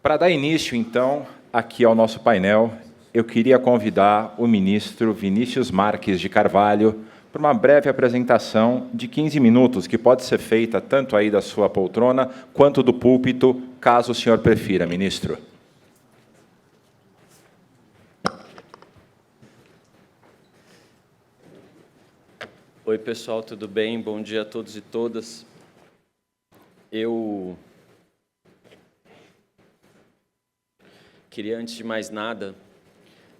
Para dar início, então, aqui ao nosso painel, eu queria convidar o ministro Vinícius Marques de Carvalho para uma breve apresentação de 15 minutos, que pode ser feita tanto aí da sua poltrona quanto do púlpito, caso o senhor prefira, ministro. Oi, pessoal, tudo bem? Bom dia a todos e todas. Eu queria, antes de mais nada,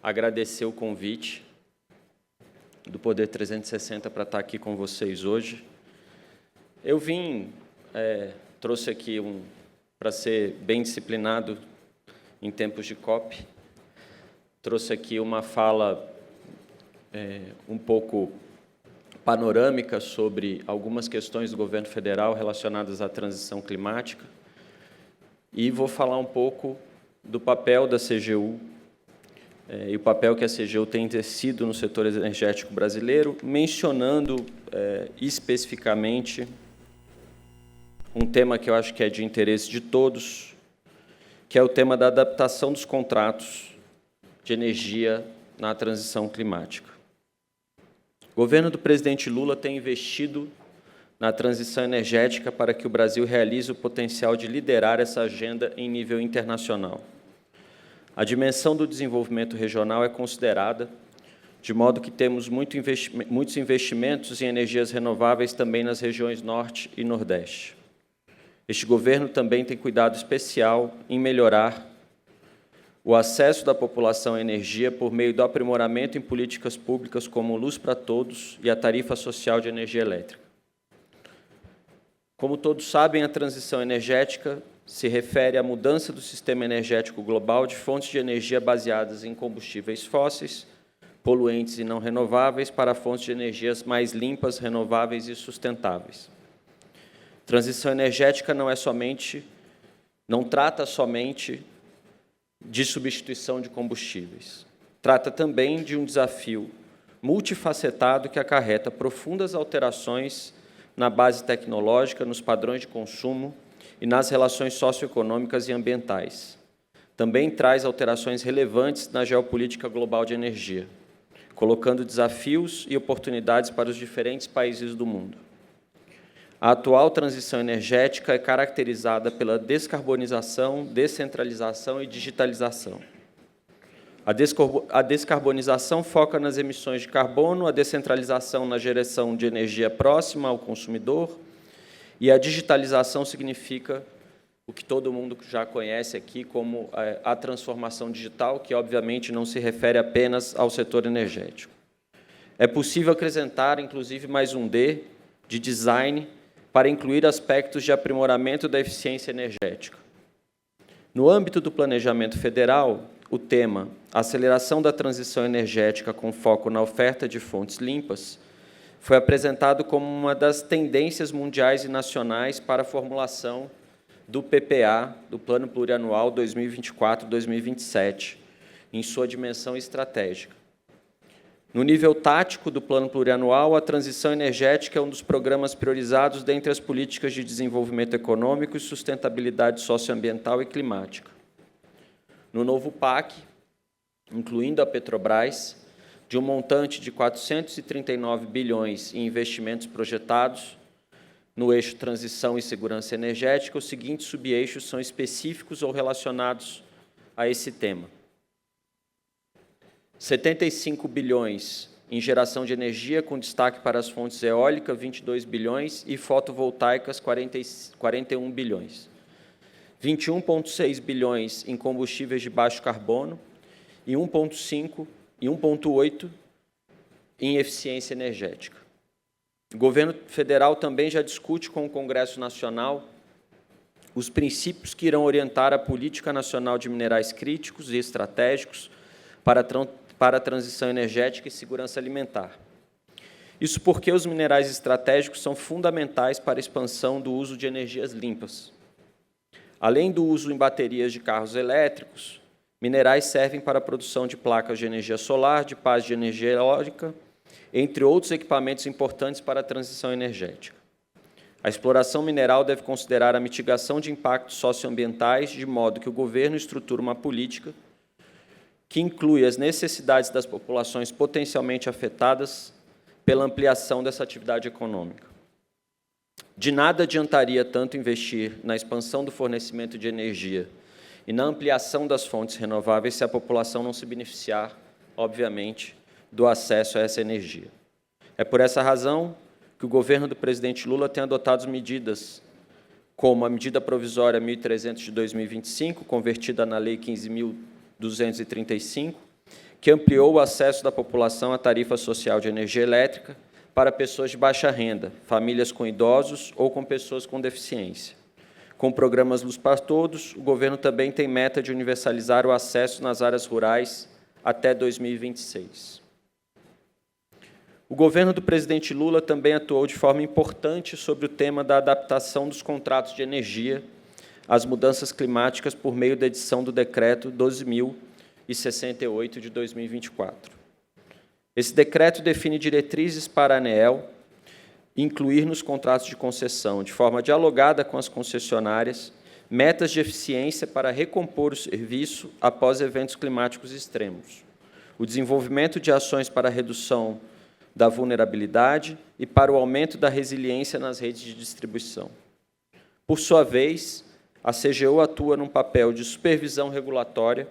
agradecer o convite do Poder 360 para estar aqui com vocês hoje. Eu trouxe aqui para ser bem disciplinado em tempos de COP, trouxe aqui uma fala um pouco panorâmica sobre algumas questões do governo federal relacionadas à transição climática e vou falar um pouco do papel da CGU e o papel que a CGU tem exercido no setor energético brasileiro, mencionando especificamente um tema que eu acho que é de interesse de todos, que é o tema da adaptação dos contratos de energia na transição climática. O governo do presidente Lula tem investido na transição energética para que o Brasil realize o potencial de liderar essa agenda em nível internacional. A dimensão do desenvolvimento regional é considerada, de modo que temos muitos investimentos em energias renováveis também nas regiões Norte e Nordeste. Este governo também tem cuidado especial em melhorar o acesso da população à energia por meio do aprimoramento em políticas públicas como Luz para Todos e a tarifa social de energia elétrica. Como todos sabem, a transição energética se refere à mudança do sistema energético global de fontes de energia baseadas em combustíveis fósseis, poluentes e não renováveis para fontes de energias mais limpas, renováveis e sustentáveis. Transição energética não trata somente de substituição de combustíveis. Trata também de um desafio multifacetado que acarreta profundas alterações na base tecnológica, nos padrões de consumo e nas relações socioeconômicas e ambientais. Também traz alterações relevantes na geopolítica global de energia, colocando desafios e oportunidades para os diferentes países do mundo. A atual transição energética é caracterizada pela descarbonização, descentralização e digitalização. A descarbonização foca nas emissões de carbono, a descentralização na geração de energia próxima ao consumidor e a digitalização significa o que todo mundo já conhece aqui como a transformação digital, que obviamente não se refere apenas ao setor energético. É possível acrescentar, inclusive, mais um D de design para incluir aspectos de aprimoramento da eficiência energética. No âmbito do planejamento federal, o tema Aceleração da transição energética com foco na oferta de fontes limpas foi apresentado como uma das tendências mundiais e nacionais para a formulação do PPA, do Plano Plurianual 2024-2027, em sua dimensão estratégica. No nível tático do Plano Plurianual, a transição energética é um dos programas priorizados dentre as políticas de desenvolvimento econômico e sustentabilidade socioambiental e climática. No novo PAC, incluindo a Petrobras, de um montante de 439 bilhões em investimentos projetados no eixo transição e segurança energética, os seguintes subeixos são específicos ou relacionados a esse tema. 75 bilhões em geração de energia, com destaque para as fontes eólicas, 22 bilhões, e fotovoltaicas, 41 bilhões. 21,6 bilhões em combustíveis de baixo carbono e 1,5 e 1,8 em eficiência energética. O governo federal também já discute com o Congresso Nacional os princípios que irão orientar a Política Nacional de Minerais Críticos e Estratégicos para a transição energética e segurança alimentar. Isso porque os minerais estratégicos são fundamentais para a expansão do uso de energias limpas. Além do uso em baterias de carros elétricos, minerais servem para a produção de placas de energia solar, de pás de energia eólica, entre outros equipamentos importantes para a transição energética. A exploração mineral deve considerar a mitigação de impactos socioambientais, de modo que o governo estruture uma política que inclui as necessidades das populações potencialmente afetadas pela ampliação dessa atividade econômica. De nada adiantaria tanto investir na expansão do fornecimento de energia e na ampliação das fontes renováveis se a população não se beneficiar, obviamente, do acesso a essa energia. É por essa razão que o governo do presidente Lula tem adotado medidas como a medida provisória 1.300 de 2025, convertida na Lei 15.235, que ampliou o acesso da população à tarifa social de energia elétrica para pessoas de baixa renda, famílias com idosos ou com pessoas com deficiência. Com programas Luz para Todos, o governo também tem meta de universalizar o acesso nas áreas rurais até 2026. O governo do presidente Lula também atuou de forma importante sobre o tema da adaptação dos contratos de energia às mudanças climáticas por meio da edição do Decreto 12.068 de 2024. Esse decreto define diretrizes para a ANEEL incluir nos contratos de concessão, de forma dialogada com as concessionárias, metas de eficiência para recompor o serviço após eventos climáticos extremos, o desenvolvimento de ações para a redução da vulnerabilidade e para o aumento da resiliência nas redes de distribuição. Por sua vez, a CGU atua num papel de supervisão regulatória,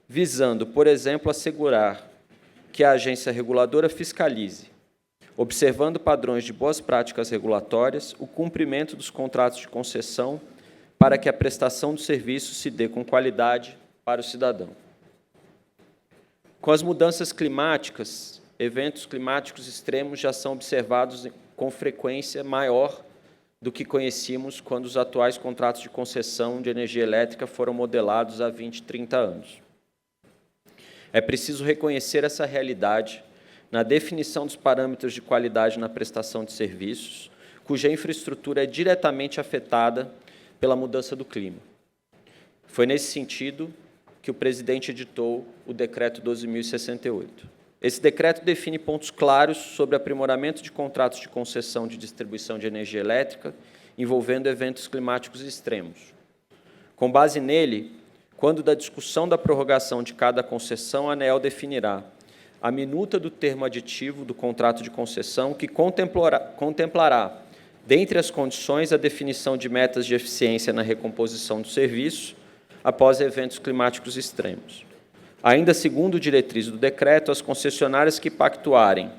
visando, por exemplo, assegurar que a agência reguladora fiscalize, observando padrões de boas práticas regulatórias, o cumprimento dos contratos de concessão para que a prestação do serviço se dê com qualidade para o cidadão. Com as mudanças climáticas, eventos climáticos extremos já são observados com frequência maior do que conhecíamos quando os atuais contratos de concessão de energia elétrica foram modelados há 20, 30 anos. É preciso reconhecer essa realidade na definição dos parâmetros de qualidade na prestação de serviços, cuja infraestrutura é diretamente afetada pela mudança do clima. Foi nesse sentido que o presidente editou o Decreto 12.068. Esse decreto define pontos claros sobre aprimoramento de contratos de concessão de distribuição de energia elétrica envolvendo eventos climáticos extremos. Com base nele, quando da discussão da prorrogação de cada concessão, a ANEEL definirá a minuta do termo aditivo do contrato de concessão que contemplará, dentre as condições, a definição de metas de eficiência na recomposição do serviço após eventos climáticos extremos. Ainda segundo diretriz do decreto, as concessionárias que pactuarem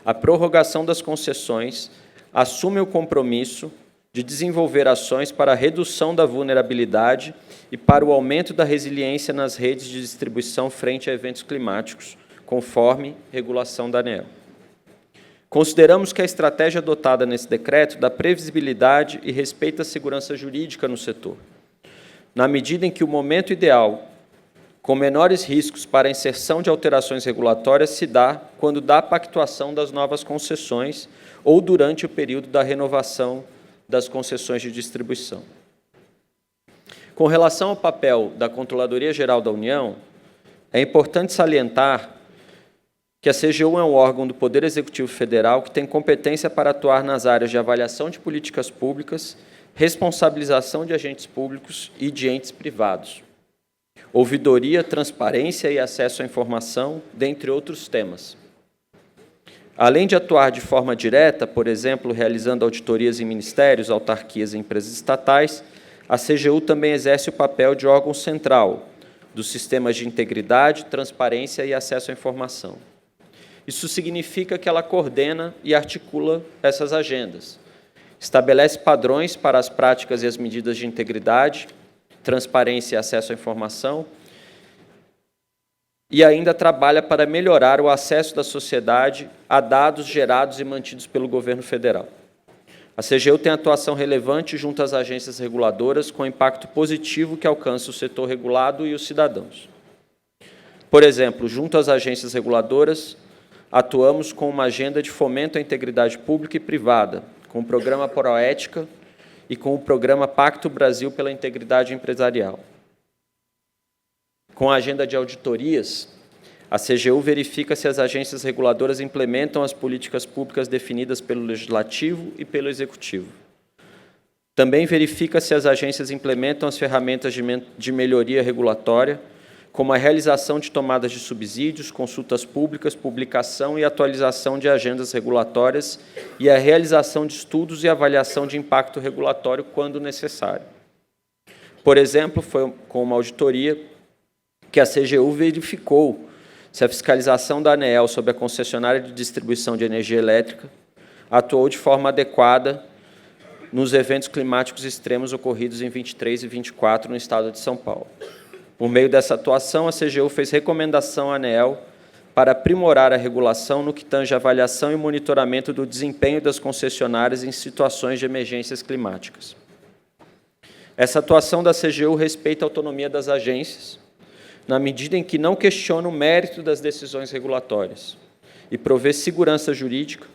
a prorrogação das concessões assumem o compromisso de desenvolver ações para a redução da vulnerabilidade e para o aumento da resiliência nas redes de distribuição frente a eventos climáticos, conforme regulação da ANEEL. Consideramos que a estratégia adotada nesse decreto dá previsibilidade e respeita a segurança jurídica no setor, na medida em que o momento ideal com menores riscos para a inserção de alterações regulatórias se dá quando da pactuação das novas concessões ou durante o período da renovação das concessões de distribuição. Com relação ao papel da Controladoria Geral da União, é importante salientar que a CGU é um órgão do Poder Executivo Federal que tem competência para atuar nas áreas de avaliação de políticas públicas, responsabilização de agentes públicos e de entes privados, ouvidoria, transparência e acesso à informação, dentre outros temas. Além de atuar de forma direta, por exemplo, realizando auditorias em ministérios, autarquias e empresas estatais, a CGU também exerce o papel de órgão central dos sistemas de integridade, transparência e acesso à informação. Isso significa que ela coordena e articula essas agendas, estabelece padrões para as práticas e as medidas de integridade, transparência e acesso à informação, e ainda trabalha para melhorar o acesso da sociedade a dados gerados e mantidos pelo governo federal. A CGU tem atuação relevante junto às agências reguladoras com impacto positivo que alcança o setor regulado e os cidadãos. Por exemplo, junto às agências reguladoras, atuamos com uma agenda de fomento à integridade pública e privada, com o programa Proética e com o programa Pacto Brasil pela Integridade Empresarial. Com a agenda de auditorias, a CGU verifica se as agências reguladoras implementam as políticas públicas definidas pelo Legislativo e pelo Executivo. Também verifica se as agências implementam as ferramentas de melhoria regulatória, como a realização de tomadas de subsídios, consultas públicas, publicação e atualização de agendas regulatórias e a realização de estudos e avaliação de impacto regulatório quando necessário. Por exemplo, foi com uma auditoria que a CGU verificou se a fiscalização da ANEEL sobre a concessionária de distribuição de energia elétrica atuou de forma adequada nos eventos climáticos extremos ocorridos em 23 e 24 no estado de São Paulo. Por meio dessa atuação, a CGU fez recomendação à ANEEL para aprimorar a regulação no que tange a avaliação e monitoramento do desempenho das concessionárias em situações de emergências climáticas. Essa atuação da CGU respeita a autonomia das agências, na medida em que não questiona o mérito das decisões regulatórias e provê segurança jurídica,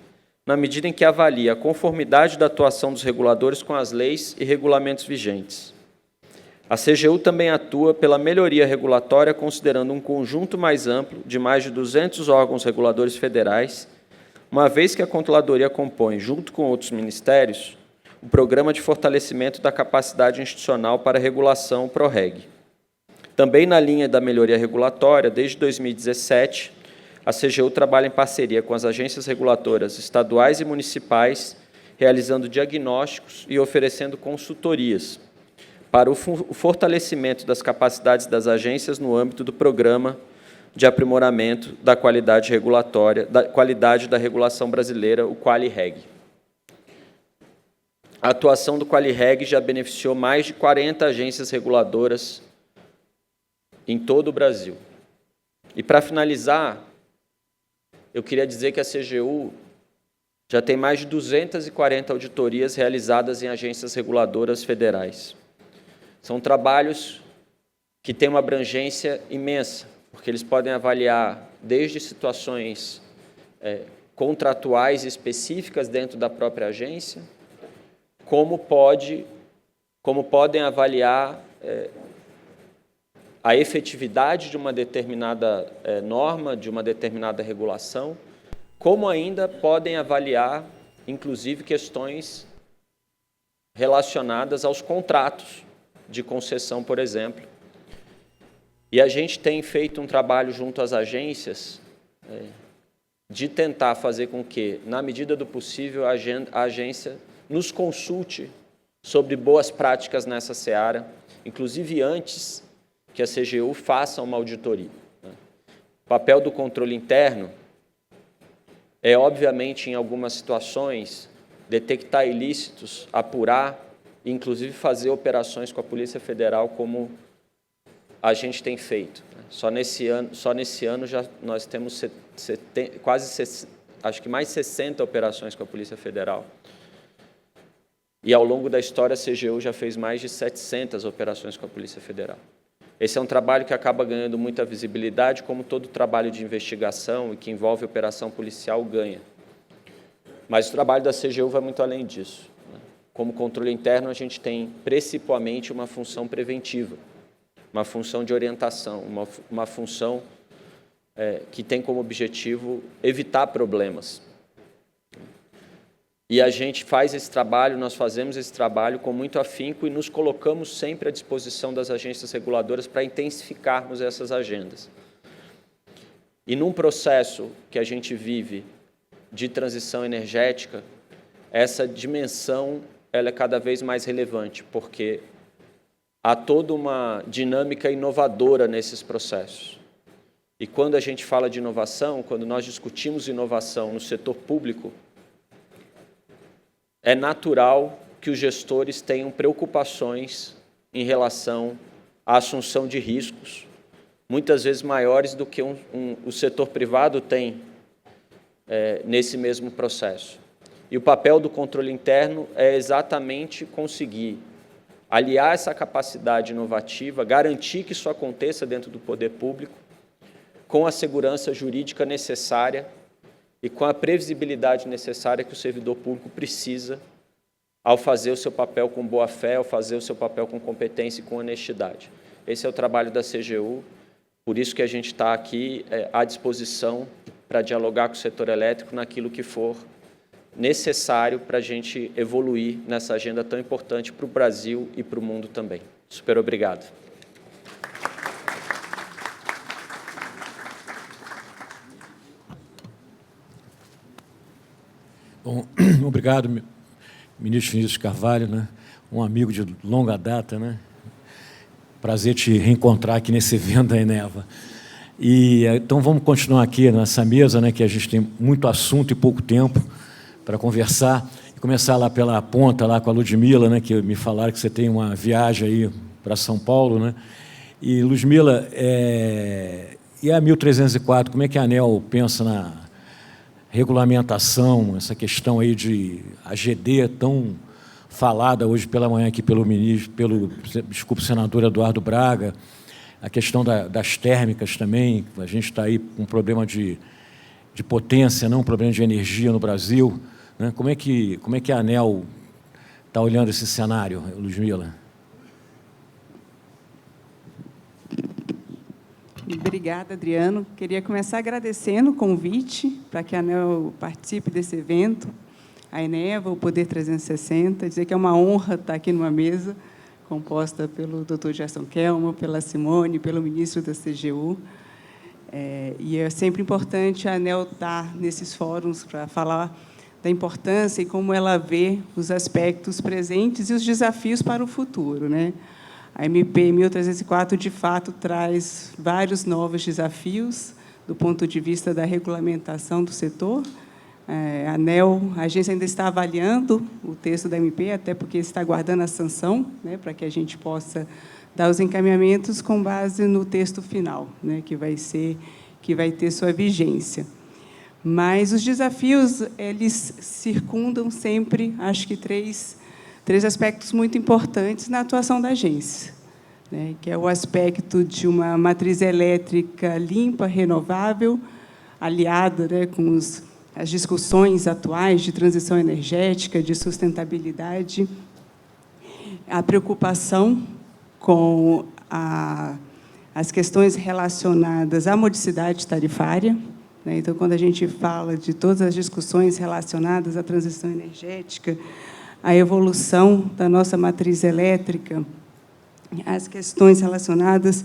na medida em que avalia a conformidade da atuação dos reguladores com as leis e regulamentos vigentes. A CGU também atua pela melhoria regulatória, considerando um conjunto mais amplo de mais de 200 órgãos reguladores federais, uma vez que a Controladoria compõe, junto com outros ministérios, o Programa de Fortalecimento da Capacidade Institucional para Regulação, PROREG. Também na linha da melhoria regulatória, desde 2017, a CGU trabalha em parceria com as agências reguladoras estaduais e municipais, realizando diagnósticos e oferecendo consultorias para o fortalecimento das capacidades das agências no âmbito do Programa de Aprimoramento da Qualidade Regulatória, da Qualidade da Regulação Brasileira, o QualiReg. A atuação do QualiReg já beneficiou mais de 40 agências reguladoras em todo o Brasil. E, para finalizar, eu queria dizer que a CGU já tem mais de 240 auditorias realizadas em agências reguladoras federais. São trabalhos que têm uma abrangência imensa, porque eles podem avaliar desde situações contratuais específicas dentro da própria agência, como podem avaliar a efetividade de uma determinada norma, de uma determinada regulação, como ainda podem avaliar, inclusive, questões relacionadas aos contratos de concessão, por exemplo. E a gente tem feito um trabalho junto às agências de tentar fazer com que, na medida do possível, a agência nos consulte sobre boas práticas nessa seara, inclusive antes que a CGU faça uma auditoria. O papel do controle interno é, obviamente, em algumas situações, detectar ilícitos, apurar, inclusive fazer operações com a Polícia Federal, como a gente tem feito. Só nesse ano já nós temos acho que mais 60 operações com a Polícia Federal. E, ao longo da história, a CGU já fez mais de 700 operações com a Polícia Federal. Esse é um trabalho que acaba ganhando muita visibilidade, como todo trabalho de investigação e que envolve operação policial ganha. Mas o trabalho da CGU vai muito além disso. Como controle interno, a gente tem principalmente uma função preventiva, uma função de orientação, uma função que tem como objetivo evitar problemas. E a gente faz esse trabalho, nós fazemos esse trabalho com muito afinco e nos colocamos sempre à disposição das agências reguladoras para intensificarmos essas agendas. E num processo que a gente vive de transição energética, essa dimensão ela é cada vez mais relevante, porque há toda uma dinâmica inovadora nesses processos. E quando a gente fala de inovação, quando nós discutimos inovação no setor público, é natural que os gestores tenham preocupações em relação à assunção de riscos, muitas vezes maiores do que o setor privado tem nesse mesmo processo. E o papel do controle interno é exatamente conseguir aliar essa capacidade inovativa, garantir que isso aconteça dentro do poder público, com a segurança jurídica necessária e com a previsibilidade necessária que o servidor público precisa ao fazer o seu papel com boa-fé, ao fazer o seu papel com competência e com honestidade. Esse é o trabalho da CGU, por isso que a gente está aqui à disposição para dialogar com o setor elétrico naquilo que for necessário para a gente evoluir nessa agenda tão importante para o Brasil e para o mundo também. Super obrigado. Bom, obrigado, ministro Vinícius Carvalho, né? Um amigo de longa data, né? Prazer te reencontrar aqui nesse evento da Eneva. Então, vamos continuar aqui nessa mesa, né, que a gente tem muito assunto e pouco tempo para conversar. E começar lá pela ponta, lá com a Ludmila, né, que me falaram que você tem uma viagem aí para São Paulo, né? E, Ludmila, e a 1304, como é que a ANEEL pensa na regulamentação, essa questão aí de AGD tão falada hoje pela manhã aqui pelo senador Eduardo Braga, a questão das térmicas também, a gente está aí com um problema de potência, não um problema de energia no Brasil, né? Como é que a ANEEL está olhando esse cenário, Ludmila? Obrigada, Adriano. Queria começar agradecendo o convite para que a ANEEL participe desse evento, a Eneva, o Poder 360, dizer que é uma honra estar aqui numa mesa composta pelo Dr. Gerson Kelmo, pela Simone, pelo ministro da CGU. E é sempre importante a ANEEL estar nesses fóruns para falar da importância e como ela vê os aspectos presentes e os desafios para o futuro, né? A MP 1304, de fato, traz vários novos desafios do ponto de vista da regulamentação do setor. A ANEEL, a agência ainda está avaliando o texto da MP, até porque está aguardando a sanção, né, para que a gente possa dar os encaminhamentos com base no texto final, né, que vai ter sua vigência. Mas os desafios, eles circundam sempre, acho que três aspectos muito importantes na atuação da agência, né, que é o aspecto de uma matriz elétrica limpa, renovável, aliada, né, com as discussões atuais de transição energética, de sustentabilidade, a preocupação com as questões relacionadas à modicidade tarifária, né. Então, quando a gente fala de todas as discussões relacionadas à transição energética, a evolução da nossa matriz elétrica, as questões relacionadas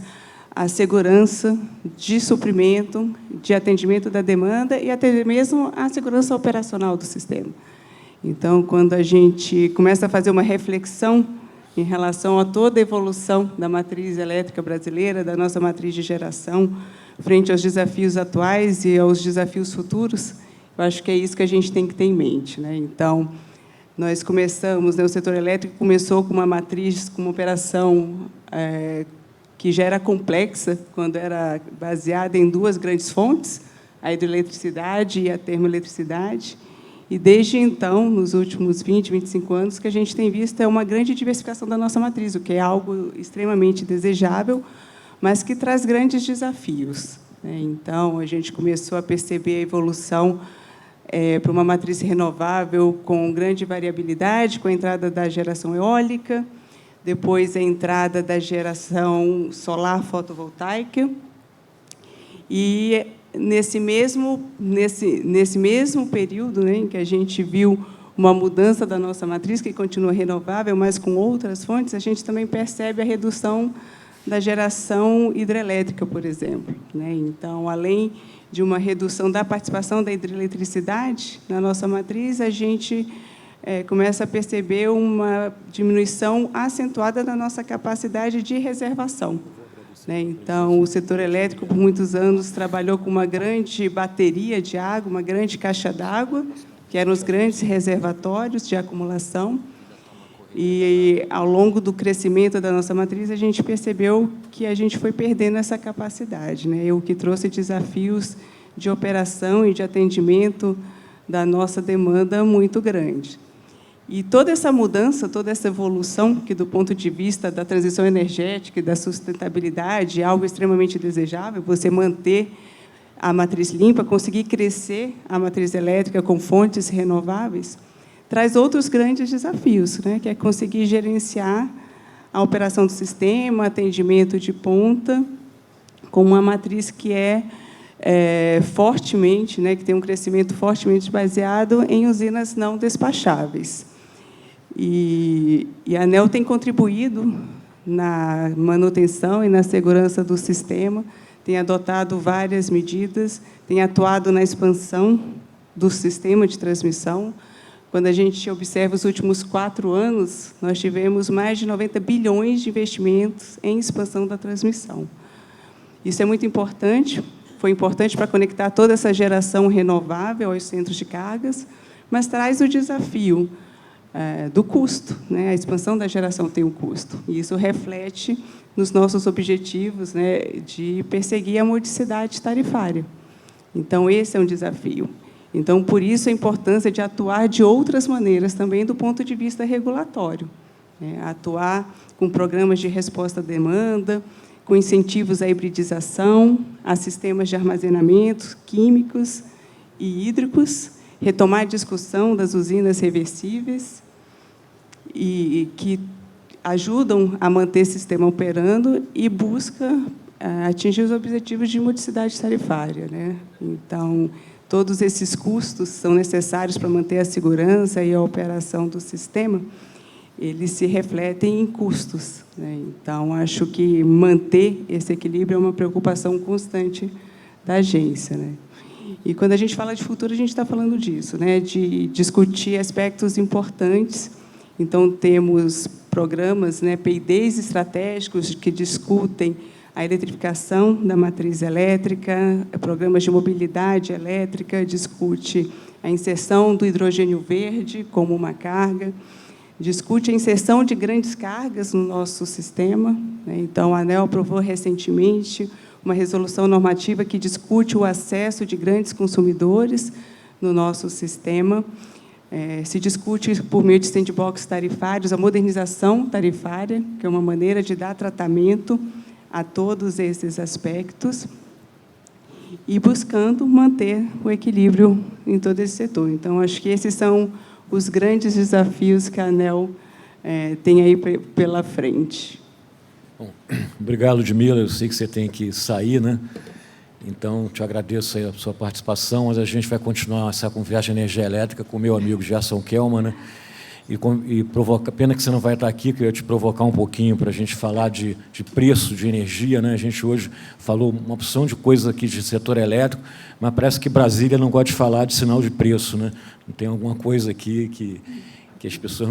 à segurança de suprimento, de atendimento da demanda e até mesmo à segurança operacional do sistema. Então, quando a gente começa a fazer uma reflexão em relação a toda a evolução da matriz elétrica brasileira, da nossa matriz de geração, frente aos desafios atuais e aos desafios futuros, eu acho que é isso que a gente tem que ter em mente, né? Então, nós começamos, né, o setor elétrico começou com uma matriz, com uma operação que já era complexa, quando era baseada em duas grandes fontes, a hidroeletricidade e a termoeletricidade. E, desde então, nos últimos 20, 25 anos, que a gente tem visto é uma grande diversificação da nossa matriz, o que é algo extremamente desejável, mas que traz grandes desafios, né? Então, a gente começou a perceber a evolução para uma matriz renovável com grande variabilidade, com a entrada da geração eólica, depois a entrada da geração solar fotovoltaica. E, nesse mesmo período, né, em que a gente viu uma mudança da nossa matriz, que continua renovável, mas com outras fontes, a gente também percebe a redução da geração hidrelétrica, por exemplo, né? Então, além de uma redução da participação da hidroeletricidade na nossa matriz, a gente começa a perceber uma diminuição acentuada da nossa capacidade de reservação, né? Então, o setor elétrico, por muitos anos, trabalhou com uma grande bateria de água, uma grande caixa d'água, que eram os grandes reservatórios de acumulação. E, ao longo do crescimento da nossa matriz, a gente percebeu que a gente foi perdendo essa capacidade, né? O que trouxe desafios de operação e de atendimento da nossa demanda muito grande. E toda essa mudança, toda essa evolução, que, do ponto de vista da transição energética e da sustentabilidade, é algo extremamente desejável, você manter a matriz limpa, conseguir crescer a matriz elétrica com fontes renováveis, traz outros grandes desafios, né, que é conseguir gerenciar a operação do sistema, atendimento de ponta, com uma matriz que é fortemente, né, que tem um crescimento fortemente baseado em usinas não despacháveis. E a ANEEL tem contribuído na manutenção e na segurança do sistema, tem adotado várias medidas, tem atuado na expansão do sistema de transmissão. Quando a gente observa os últimos 4 anos, nós tivemos mais de 90 bilhões de investimentos em expansão da transmissão. Isso é muito importante, foi importante para conectar toda essa geração renovável aos centros de cargas, mas traz o desafio do custo, né? A expansão da geração tem um custo, e isso reflete nos nossos objetivos, né, de perseguir a modicidade tarifária. Então, esse é um desafio. Então, por isso, a importância de atuar de outras maneiras, também do ponto de vista regulatório, né? Atuar com programas de resposta à demanda, com incentivos à hibridização, a sistemas de armazenamento químicos e hídricos, retomar a discussão das usinas reversíveis, e que ajudam a manter esse sistema operando e busca atingir os objetivos de modicidade tarifária, né? Então, todos esses custos são necessários para manter a segurança e a operação do sistema, eles se refletem em custos, né? Então, acho que manter esse equilíbrio é uma preocupação constante da agência, né? E, quando a gente fala de futuro, a gente está falando disso, né? De discutir aspectos importantes. Então, temos programas, né, PIDs estratégicos que discutem a eletrificação da matriz elétrica, programas de mobilidade elétrica, discute a inserção do hidrogênio verde como uma carga, discute a inserção de grandes cargas no nosso sistema, né? Então, a ANEEL aprovou recentemente uma resolução normativa que discute o acesso de grandes consumidores no nosso sistema. Se discute, por meio de sandbox tarifários, a modernização tarifária, que é uma maneira de dar tratamento a todos esses aspectos, e buscando manter o equilíbrio em todo esse setor. Então, acho que esses são os grandes desafios que a ANEEL tem aí pela frente. Bom, obrigado, Ludmila. Eu sei que você tem que sair, né? Então, te agradeço aí a sua participação, mas a gente vai continuar essa conversa de energia elétrica com o meu amigo Gerson Kelman, né? E provoca, pena que você não vai estar aqui, que eu ia te provocar um pouquinho para a gente falar de preço de energia, né? A gente hoje falou uma opção de coisas aqui de setor elétrico, mas parece que Brasília não gosta de falar de sinal de preço, né? Não tem alguma coisa aqui que as pessoas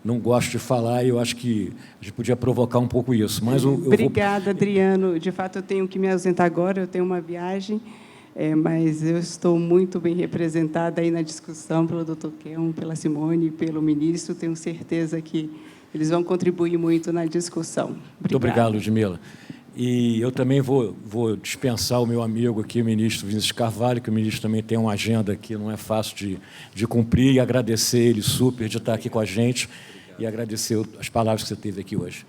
não gostam de falar, e eu acho que a gente podia provocar um pouco isso. Mas Obrigada, Adriano. De fato, eu tenho que me ausentar agora, eu tenho uma viagem, mas eu estou muito bem representada aí na discussão pelo Dr. Kelman, pela Simone e pelo ministro. Tenho certeza que eles vão contribuir muito na discussão. Obrigada. Muito obrigado, Ludmila. E eu também vou dispensar o meu amigo aqui, o ministro Vinícius Carvalho, que o ministro também tem uma agenda que não é fácil de cumprir, e agradecer ele super de estar aqui com a gente e agradecer as palavras que você teve aqui hoje.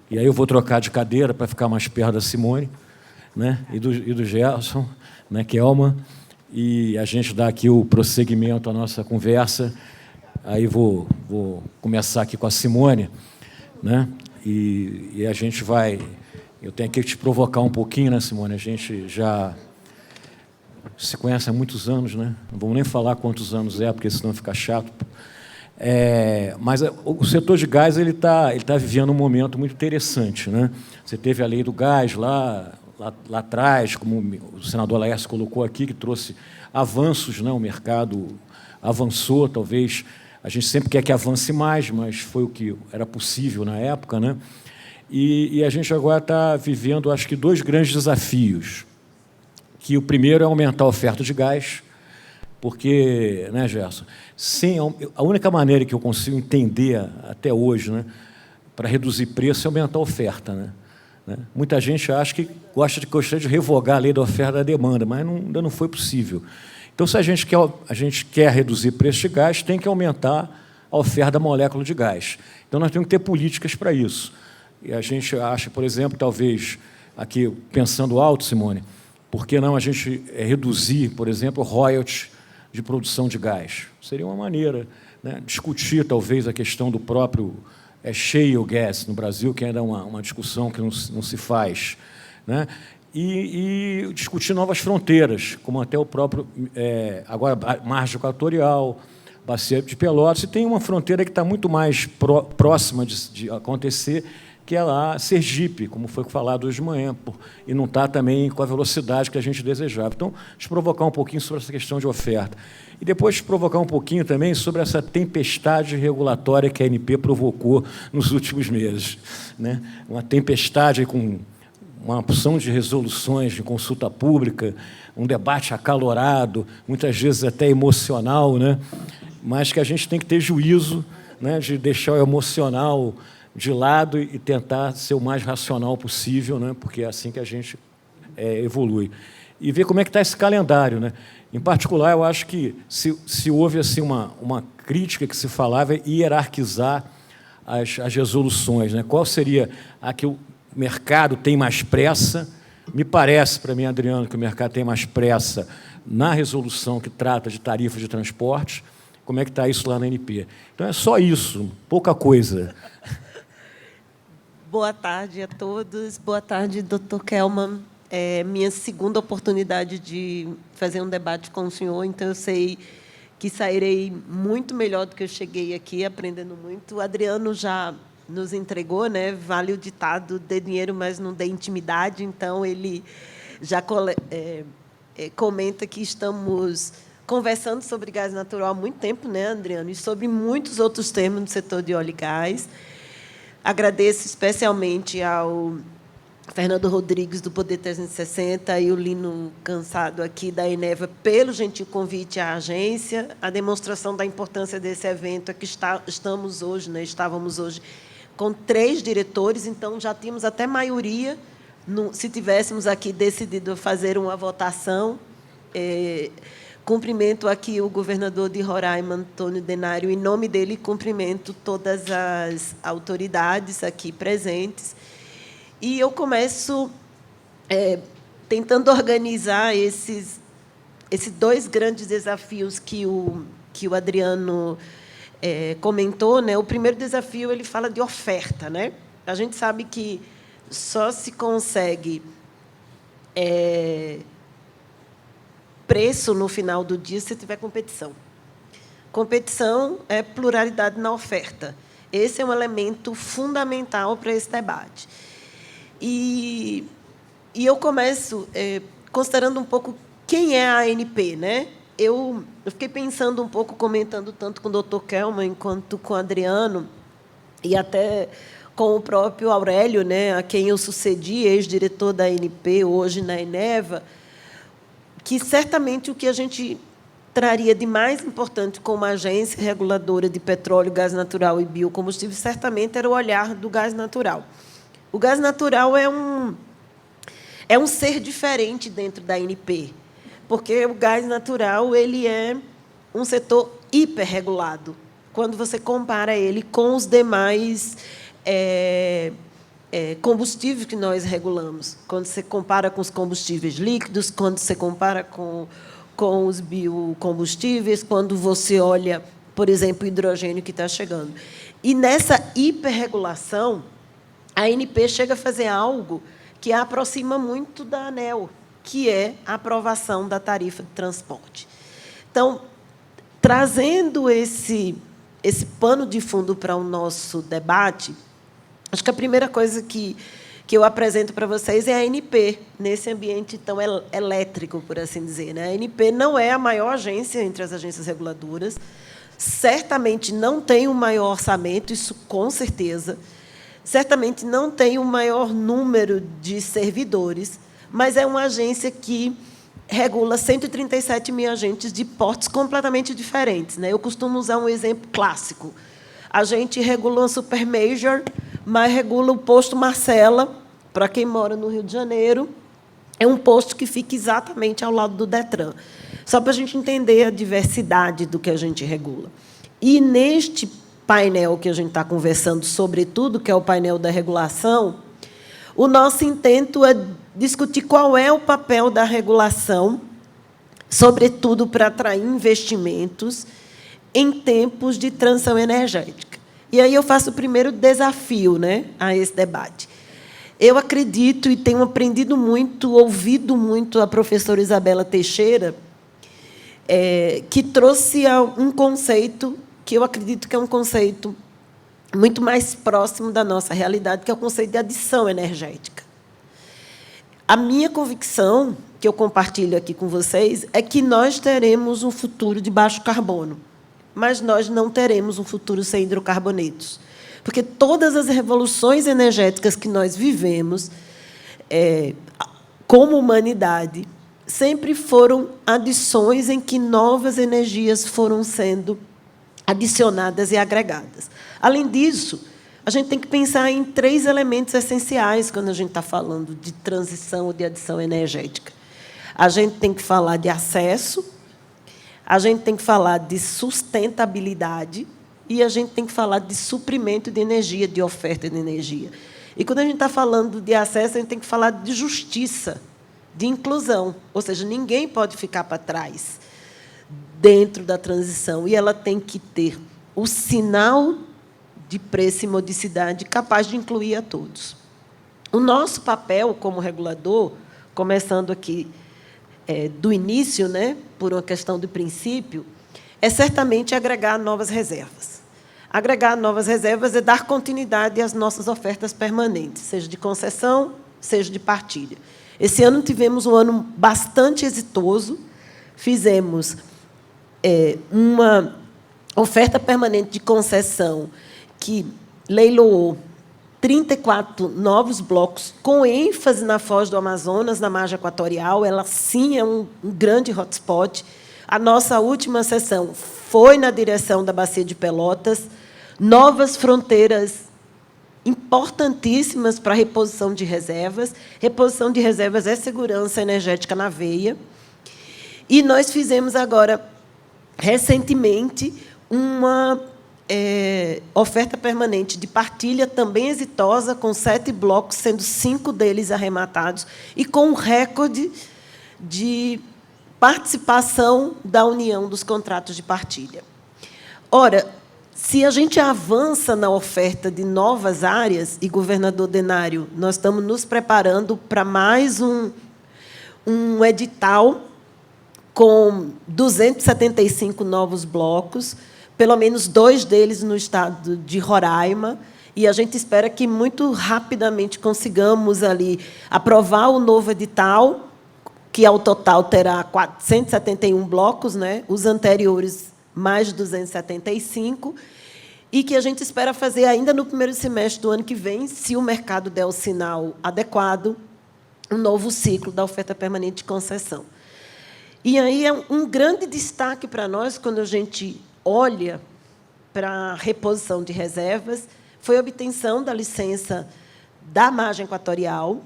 E aí eu vou trocar de cadeira para ficar mais perto da Simone, né, e do Gerson, né, Kelman, e a gente dá aqui o prosseguimento à nossa conversa. Aí vou começar aqui com a Simone, né? E a gente vai... Eu tenho que te provocar um pouquinho, né, Simone? A gente já se conhece há muitos anos, né? Não vamos nem falar quantos anos é, porque senão fica chato. Mas o setor de gás ele tá vivendo um momento muito interessante, né? Você teve a lei do gás lá atrás, como o senador Laércio colocou aqui, que trouxe avanços, né? O mercado avançou, talvez... A gente sempre quer que avance mais, mas foi o que era possível na época, né? E a gente agora está vivendo, acho que, 2 grandes desafios. Que o primeiro é aumentar a oferta de gás, porque, né, Gerson, a única maneira que eu consigo entender até hoje, né, para reduzir preço é aumentar a oferta, né? Muita gente acha que gostaria de revogar a lei da oferta e da demanda, mas ainda não foi possível. Então, se a gente quer reduzir preço de gás, tem que aumentar a oferta da molécula de gás. Então, nós temos que ter políticas para isso. E a gente acha, por exemplo, talvez, aqui pensando alto, Simone, por que não a gente reduzir, por exemplo, o royalties de produção de gás? Seria uma maneira, né? Discutir, talvez, a questão do próprio shale gas no Brasil, que ainda é uma discussão que não se faz, né? e discutir novas fronteiras, como até o próprio, agora, margem equatorial, Bacia de Pelotas, e tem uma fronteira que está muito mais próxima de acontecer, que é lá Sergipe, como foi falado hoje de manhã, e não está também com a velocidade que a gente desejava. Então, te provocar um pouquinho sobre essa questão de oferta. E depois te provocar um pouquinho também sobre essa tempestade regulatória que a ANP provocou nos últimos meses, né? Uma tempestade com uma opção de resoluções de consulta pública, um debate acalorado, muitas vezes até emocional, né? Mas que a gente tem que ter juízo, né, de deixar o emocional de lado e tentar ser o mais racional possível, né, porque é assim que a gente evolui. E ver como é que está esse calendário, né? Em particular, eu acho que se houve assim, uma crítica que se falava é hierarquizar as resoluções, né? Qual seria a que o mercado tem mais pressa? Me parece, para mim, Adriano, que o mercado tem mais pressa na resolução que trata de tarifas de transporte. Como é que está isso lá na ANP? Então, é só isso, pouca coisa. Boa tarde a todos. Boa tarde, doutor Kelman. É minha segunda oportunidade de fazer um debate com o senhor, então eu sei que sairei muito melhor do que eu cheguei aqui, aprendendo muito. O Adriano já nos entregou, né? Vale o ditado, dê dinheiro, mas não dê intimidade. Então, ele já comenta que estamos conversando sobre gás natural há muito tempo, né, Adriano? E sobre muitos outros temas no setor de óleo e gás. Agradeço especialmente ao Fernando Rodrigues, do Poder 360, e o Lino Cansado, aqui da Eneva, pelo gentil convite à agência. A demonstração da importância desse evento é que estamos hoje, né, estávamos hoje com 3 diretores, então já tínhamos até maioria, se tivéssemos aqui decidido fazer uma votação. Cumprimento aqui o governador de Roraima, Antônio Denário, em nome dele, cumprimento todas as autoridades aqui presentes. E eu começo tentando organizar esses 2 grandes desafios que o Adriano comentou, né? O primeiro desafio, ele fala de oferta, né? A gente sabe que só se consegue preço no final do dia se tiver competição. Competição é pluralidade na oferta. Esse é um elemento fundamental para esse debate. E eu começo considerando um pouco quem é a ANP, né? Eu fiquei pensando um pouco, comentando tanto com o doutor Kelman quanto com o Adriano, e até com o próprio Aurélio, né, a quem eu sucedi, ex-diretor da ANP, hoje na Eneva, que certamente o que a gente traria de mais importante como agência reguladora de petróleo, gás natural e biocombustíveis, certamente era o olhar do gás natural. O gás natural é um ser diferente dentro da ANP, porque o gás natural ele é um setor hiperregulado, quando você compara ele com os demais combustíveis que nós regulamos. Quando você compara com os combustíveis líquidos, quando você compara com os biocombustíveis, quando você olha, por exemplo, o hidrogênio que está chegando. E, nessa hiperregulação, a ANP chega a fazer algo que a aproxima muito da ANEEL, que é a aprovação da tarifa de transporte. Então, trazendo esse pano de fundo para o nosso debate, acho que a primeira coisa que eu apresento para vocês é a ANP, nesse ambiente tão elétrico, por assim dizer, né? A ANP não é a maior agência entre as agências reguladoras, certamente não tem o maior orçamento, isso com certeza, certamente não tem o maior número de servidores, mas é uma agência que regula 137 mil agentes de portes completamente diferentes, né? Eu costumo usar um exemplo clássico. A gente regula uma super major, mas regula o posto Marcela, para quem mora no Rio de Janeiro, é um posto que fica exatamente ao lado do Detran. Só para a gente entender a diversidade do que a gente regula. E, neste painel que a gente está conversando, sobretudo, que é o painel da regulação, o nosso intento é discutir qual é o papel da regulação, sobretudo para atrair investimentos em tempos de transição energética. E aí eu faço o primeiro desafio, né, a esse debate. eu acredito e tenho aprendido muito, ouvido muito a professora Isabela Teixeira, que trouxe um conceito que eu acredito que é um conceito muito mais próximo da nossa realidade, que é o conceito de adição energética. A minha convicção, que eu compartilho aqui com vocês, é que nós teremos um futuro de baixo carbono, mas nós não teremos um futuro sem hidrocarbonetos. Porque todas as revoluções energéticas que nós vivemos, como humanidade, sempre foram adições em que novas energias foram sendo adicionadas e agregadas. Além disso, a gente tem que pensar em 3 elementos essenciais quando a gente está falando de transição ou de adição energética. A gente tem que falar de acesso, a gente tem que falar de sustentabilidade e a gente tem que falar de suprimento de energia, de oferta de energia. E, quando a gente está falando de acesso, a gente tem que falar de justiça, de inclusão, ou seja, ninguém pode ficar para trás dentro da transição, e ela tem que ter o sinal de preço e modicidade capaz de incluir a todos. O nosso papel como regulador, começando aqui do início, né, por uma questão de princípio, é certamente agregar novas reservas. Agregar novas reservas é dar continuidade às nossas ofertas permanentes, seja de concessão, seja de partilha. Esse ano tivemos um ano bastante exitoso, fizemos uma oferta permanente de concessão que leiloou 34 novos blocos, com ênfase na Foz do Amazonas, na margem equatorial. Ela, sim, é um grande hotspot. A nossa última sessão foi na direção da Bacia de Pelotas, novas fronteiras importantíssimas para a reposição de reservas. Reposição de reservas é segurança energética na veia. E nós fizemos agora, recentemente, uma oferta permanente de partilha, também exitosa, com 7 blocos, sendo 5 deles arrematados, e com um recorde de participação da União dos contratos de partilha. Ora, se a gente avança na oferta de novas áreas, e, governador Denário, nós estamos nos preparando para mais um edital com 275 novos blocos, pelo menos 2 deles no estado de Roraima, e a gente espera que muito rapidamente consigamos ali aprovar o novo edital, que ao total terá 471 blocos, né? Os anteriores mais 275, e que a gente espera fazer ainda no primeiro semestre do ano que vem, se o mercado der o sinal adequado, um novo ciclo da oferta permanente de concessão. E aí é um grande destaque para nós, quando a gente olha para a reposição de reservas, foi a obtenção da licença da margem equatorial,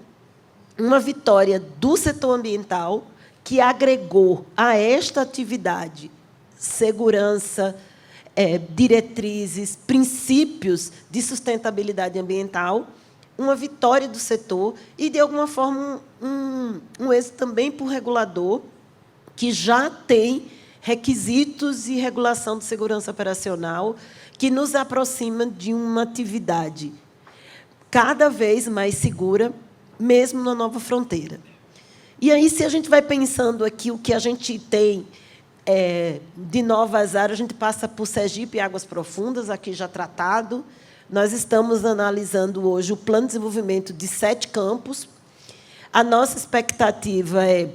uma vitória do setor ambiental, que agregou a esta atividade segurança, diretrizes, princípios de sustentabilidade ambiental, uma vitória do setor e, de alguma forma, um êxito também para o regulador, que já tem requisitos e regulação de segurança operacional que nos aproxima de uma atividade cada vez mais segura, mesmo na nova fronteira. E aí, se a gente vai pensando aqui o que a gente tem de novas áreas, a gente passa por Sergipe e Águas Profundas, aqui já tratado. Nós estamos analisando hoje o plano de desenvolvimento de 7 campos. A nossa expectativa é,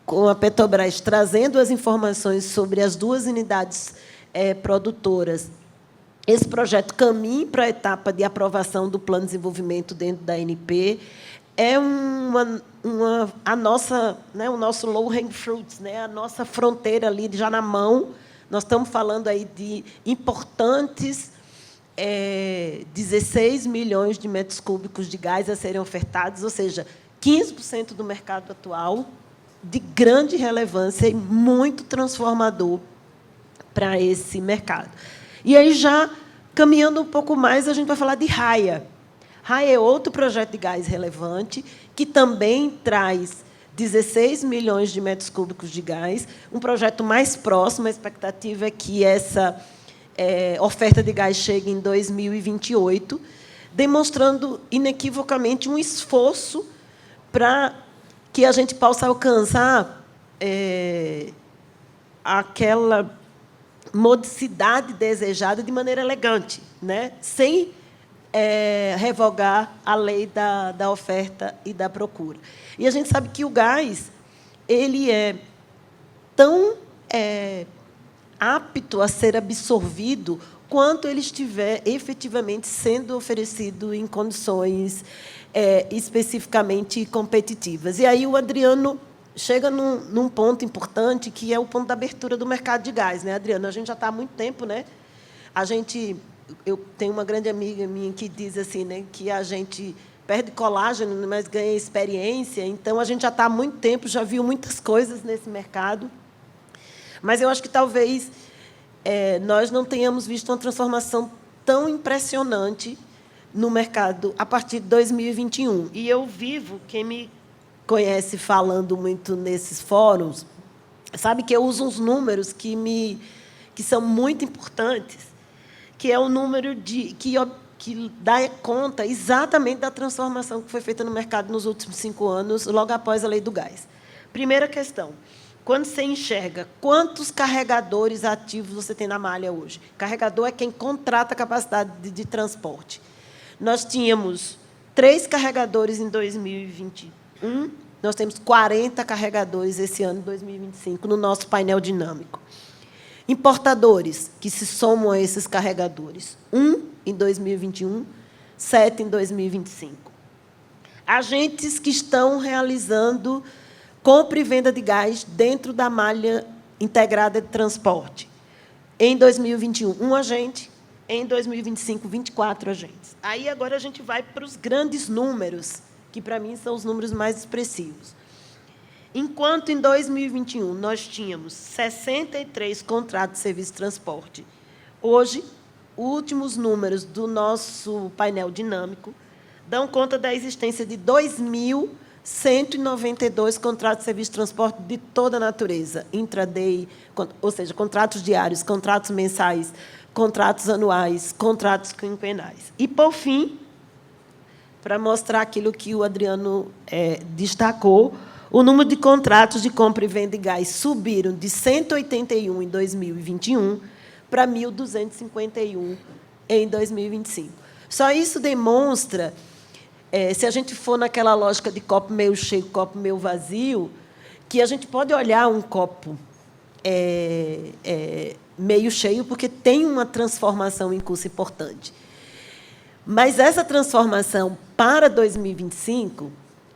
com a Petrobras trazendo as informações sobre as 2 unidades produtoras, esse projeto caminha para a etapa de aprovação do plano de desenvolvimento dentro da ANP. É a nossa, né, o nosso low-hanging fruits, né, a nossa fronteira ali já na mão. Nós estamos falando aí de importantes 16 milhões de metros cúbicos de gás a serem ofertados, ou seja, 15% do mercado atual, de grande relevância e muito transformador para esse mercado. E aí, já caminhando um pouco mais, a gente vai falar de Raia. Raia é outro projeto de gás relevante, que também traz 16 milhões de metros cúbicos de gás, um projeto mais próximo. A expectativa é que essa oferta de gás chegue em 2028. demonstrando inequivocamente um esforço para que a gente possa alcançar aquela modicidade desejada de maneira elegante, né? Sem revogar a lei da oferta e da procura. E a gente sabe que o gás ele é tão apto a ser absorvido quanto ele estiver efetivamente sendo oferecido em condições especificamente competitivas. E aí o Adriano chega num ponto importante, que é o ponto da abertura do mercado de gás, né, Adriano? A gente já está há muito tempo, né? Eu tenho uma grande amiga minha que diz assim, né, que a gente perde colágeno, mas ganha experiência. Então, a gente já está há muito tempo, já viu muitas coisas nesse mercado. Mas eu acho que, talvez, nós não tenhamos visto uma transformação tão impressionante no mercado a partir de 2021. E eu vivo, quem me conhece falando muito nesses fóruns, sabe que eu uso uns números que são muito importantes, que é o número que dá conta exatamente da transformação que foi feita no mercado nos últimos 5 anos, logo após a lei do gás. Primeira questão, quando você enxerga quantos carregadores ativos você tem na malha hoje? Carregador é quem contrata a capacidade de transporte. Nós tínhamos 3 carregadores em 2021, nós temos 40 carregadores esse ano, 2025, no nosso painel dinâmico. Importadores, que se somam a esses carregadores, 1 em 2021, 7 em 2025. Agentes que estão realizando compra e venda de gás dentro da malha integrada de transporte. Em 2021, 1 agente. Em 2025, 24 agentes. Aí, agora, a gente vai para os grandes números, que, para mim, são os números mais expressivos. Enquanto, em 2021, nós tínhamos 63 contratos de serviço de transporte, hoje, os últimos números do nosso painel dinâmico dão conta da existência de 2.192 contratos de serviço de transporte de toda a natureza, intraday, ou seja, contratos diários, contratos mensais, contratos anuais, contratos quinquenais. E, por fim, para mostrar aquilo que o Adriano destacou, o número de contratos de compra e venda de gás subiram de 181 em 2021 para 1.251 em 2025. Só isso demonstra, se a gente for naquela lógica de copo meio cheio, copo meio vazio, que a gente pode olhar um copo meio cheio, porque tem uma transformação em curso importante. Mas essa transformação para 2025,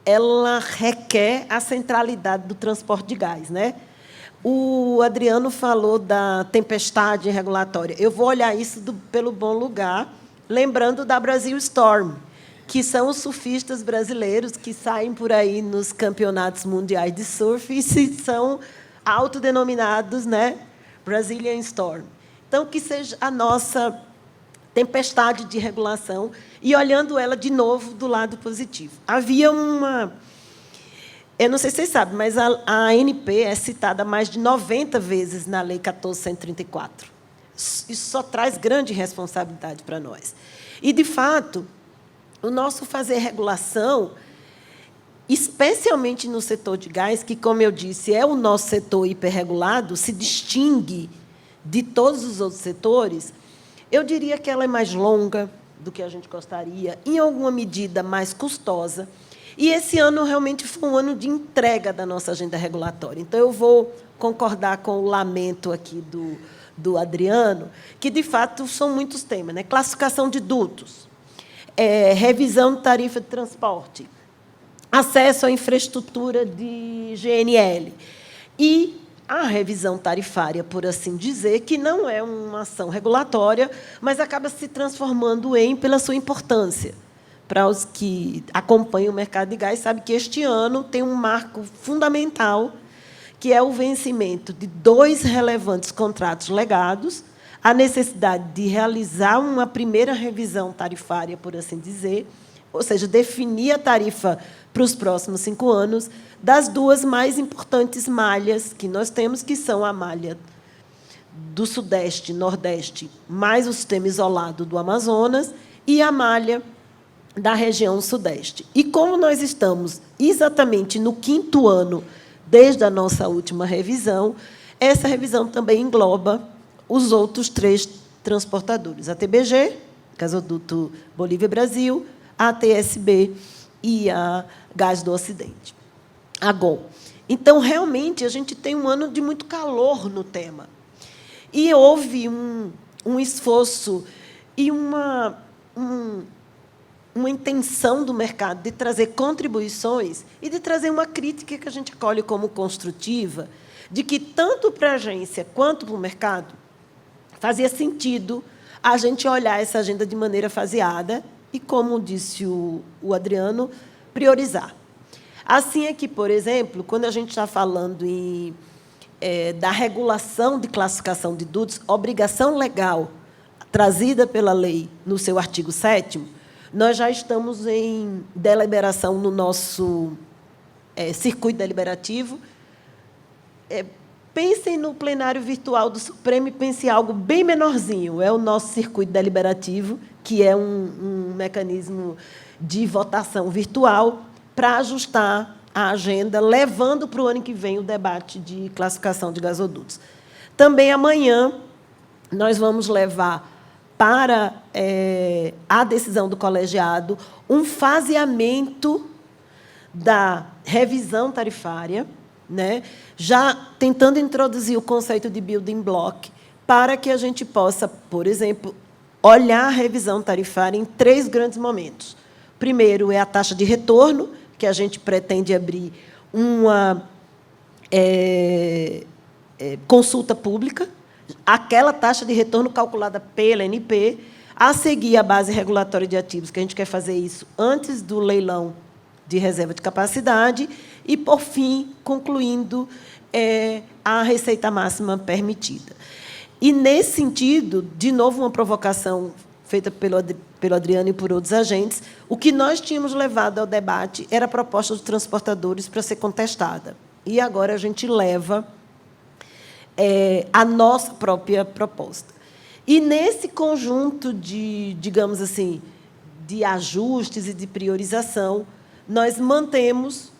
ela requer a centralidade do transporte de gás, né? O Adriano falou da tempestade regulatória. Eu vou olhar isso pelo bom lugar, lembrando da Brasil Storm, que são os surfistas brasileiros que saem por aí nos campeonatos mundiais de surf e são autodenominados, né, Brazilian Storm. Então, que seja a nossa tempestade de regulação e olhando ela de novo do lado positivo. Havia uma... Eu não sei se vocês sabem, mas a ANP é citada mais de 90 vezes na Lei 14.134. Isso só traz grande responsabilidade para nós. E, de fato, o nosso fazer regulação, especialmente no setor de gás, que, como eu disse, é o nosso setor hiperregulado, se distingue de todos os outros setores, eu diria que ela é mais longa do que a gente gostaria, em alguma medida mais custosa. E esse ano realmente foi um ano de entrega da nossa agenda regulatória. Então, eu vou concordar com o lamento aqui do Adriano, que, de fato, são muitos temas, né? Classificação de dutos, revisão de tarifa de transporte, acesso à infraestrutura de GNL e a revisão tarifária, por assim dizer, que não é uma ação regulatória, mas acaba se transformando pela sua importância. Para os que acompanham o mercado de gás, sabe que este ano tem um marco fundamental, que é o vencimento de 2 relevantes contratos legados, a necessidade de realizar uma primeira revisão tarifária, por assim dizer, ou seja, definir a tarifa para os próximos 5 anos, das 2 mais importantes malhas que nós temos, que são a malha do Sudeste, Nordeste, mais o sistema isolado do Amazonas, e a malha da região Sudeste. E como nós estamos exatamente no 5º ano desde a nossa última revisão, essa revisão também engloba os outros 3 transportadores, a TBG, Gasoduto Bolívia-Brasil, a TSB e a Gás do Ocidente, a GOL. Então, realmente, a gente tem um ano de muito calor no tema. E houve um esforço e uma intenção do mercado de trazer contribuições e de trazer uma crítica que a gente acolhe como construtiva, de que, tanto para a agência quanto para o mercado, fazia sentido a gente olhar essa agenda de maneira faseada e, como disse o Adriano, priorizar. Assim é que, por exemplo, quando a gente está falando da regulação de classificação de dutos, obrigação legal trazida pela lei no seu artigo 7º, nós já estamos em deliberação no nosso circuito deliberativo. Pensem no plenário virtual do Supremo e pensem em algo bem menorzinho. É o nosso circuito deliberativo, que é um mecanismo de votação virtual para ajustar a agenda, levando para o ano que vem o debate de classificação de gasodutos. Também amanhã nós vamos levar para a decisão do colegiado um faseamento da revisão tarifária, né, já tentando introduzir o conceito de building block, para que a gente possa, por exemplo, olhar a revisão tarifária em 3 grandes momentos. Primeiro é a taxa de retorno, que a gente pretende abrir uma consulta pública, aquela taxa de retorno calculada pela ANP, a seguir a base regulatória de ativos, que a gente quer fazer isso antes do leilão de reserva de capacidade, e, por fim, concluindo a receita máxima permitida. E, nesse sentido, de novo, uma provocação feita pelo Adriano e por outros agentes, o que nós tínhamos levado ao debate era a proposta dos transportadores para ser contestada. E agora a gente leva a nossa própria proposta. E, nesse conjunto de, digamos assim, de ajustes e de priorização, nós mantemos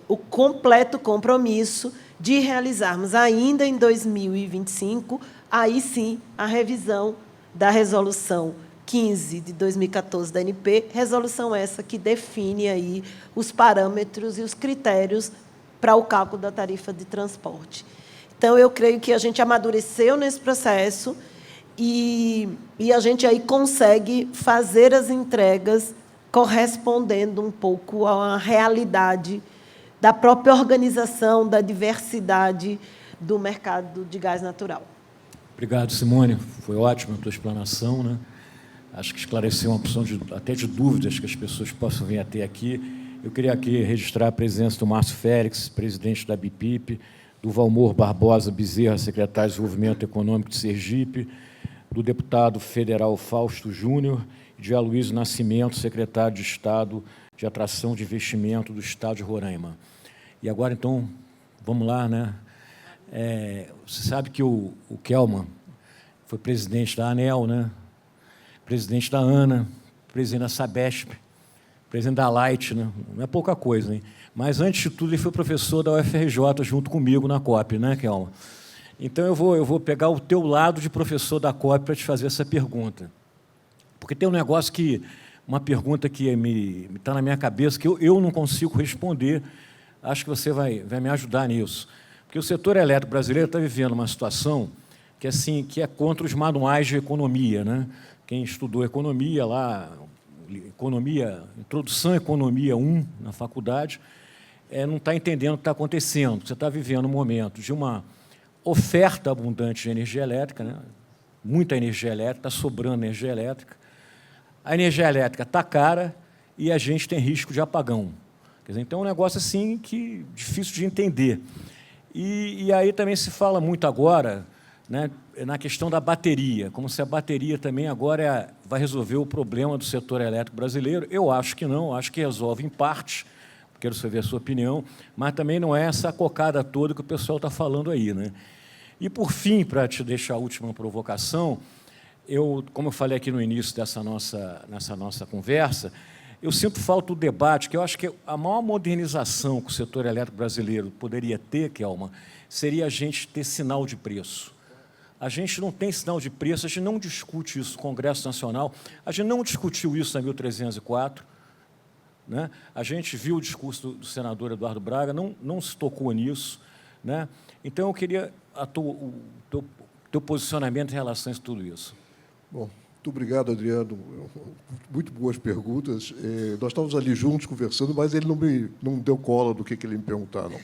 o completo compromisso de realizarmos, ainda em 2025, aí sim, a revisão da Resolução 15 de 2014 da ANP, resolução essa que define aí os parâmetros e os critérios para o cálculo da tarifa de transporte. Então, eu creio que a gente amadureceu nesse processo e a gente aí consegue fazer as entregas correspondendo um pouco à realidade da própria organização, da diversidade do mercado de gás natural. Obrigado, Simone. Foi ótima a tua explanação, né? Acho que esclareceu uma opção até de dúvidas que as pessoas possam vir a ter aqui. Eu queria aqui registrar a presença do Márcio Félix, presidente da BIPIP, do Valmor Barbosa Bezerra, secretário de Desenvolvimento Econômico de Sergipe, do deputado federal Fausto Júnior, e de Aloysio Nascimento, secretário de Estado de Atração de Investimento do Estado de Roraima. E agora, então, vamos lá, né? Você sabe que o Kelman foi presidente da ANEEL, né? Presidente da ANA, presidente da Sabesp, presidente da Light, né? Não é pouca coisa, hein? Mas, antes de tudo, ele foi professor da UFRJ junto comigo na COP, né, Kelman? Então, eu vou pegar o teu lado de professor da COP para te fazer essa pergunta. Porque tem um negócio uma pergunta que está na minha cabeça, que eu não consigo responder, acho que você vai me ajudar nisso. Porque o setor elétrico brasileiro está vivendo uma situação que é contra os manuais de economia, né? Quem estudou economia lá, Introdução à Economia 1, na faculdade, não está entendendo o que está acontecendo. Você está vivendo um momento de uma oferta abundante de energia elétrica, né? Muita energia elétrica, está sobrando energia elétrica. A energia elétrica está cara e a gente tem risco de apagão. Quer dizer, então, é um negócio assim que difícil de entender. E aí também se fala muito agora, né, na questão da bateria, como se a bateria também agora vai resolver o problema do setor elétrico brasileiro. Eu acho que não, acho que resolve em parte, quero saber a sua opinião, mas também não é essa cocada toda que o pessoal está falando aí, né? E, por fim, para te deixar a última provocação, como eu falei aqui no início nessa nossa conversa, eu sinto falta do debate, que eu acho que a maior modernização que o setor elétrico brasileiro poderia ter, Kelman, seria a gente ter sinal de preço. A gente não tem sinal de preço, a gente não discute isso no Congresso Nacional, a gente não discutiu isso na 1304, né? A gente viu o discurso do senador Eduardo Braga, não se tocou nisso, né? Então, eu queria o teu posicionamento em relação a tudo isso. Bom, muito obrigado, Adriano. Muito boas perguntas. Nós estávamos ali juntos conversando, mas ele não deu cola do que ele me perguntar, não.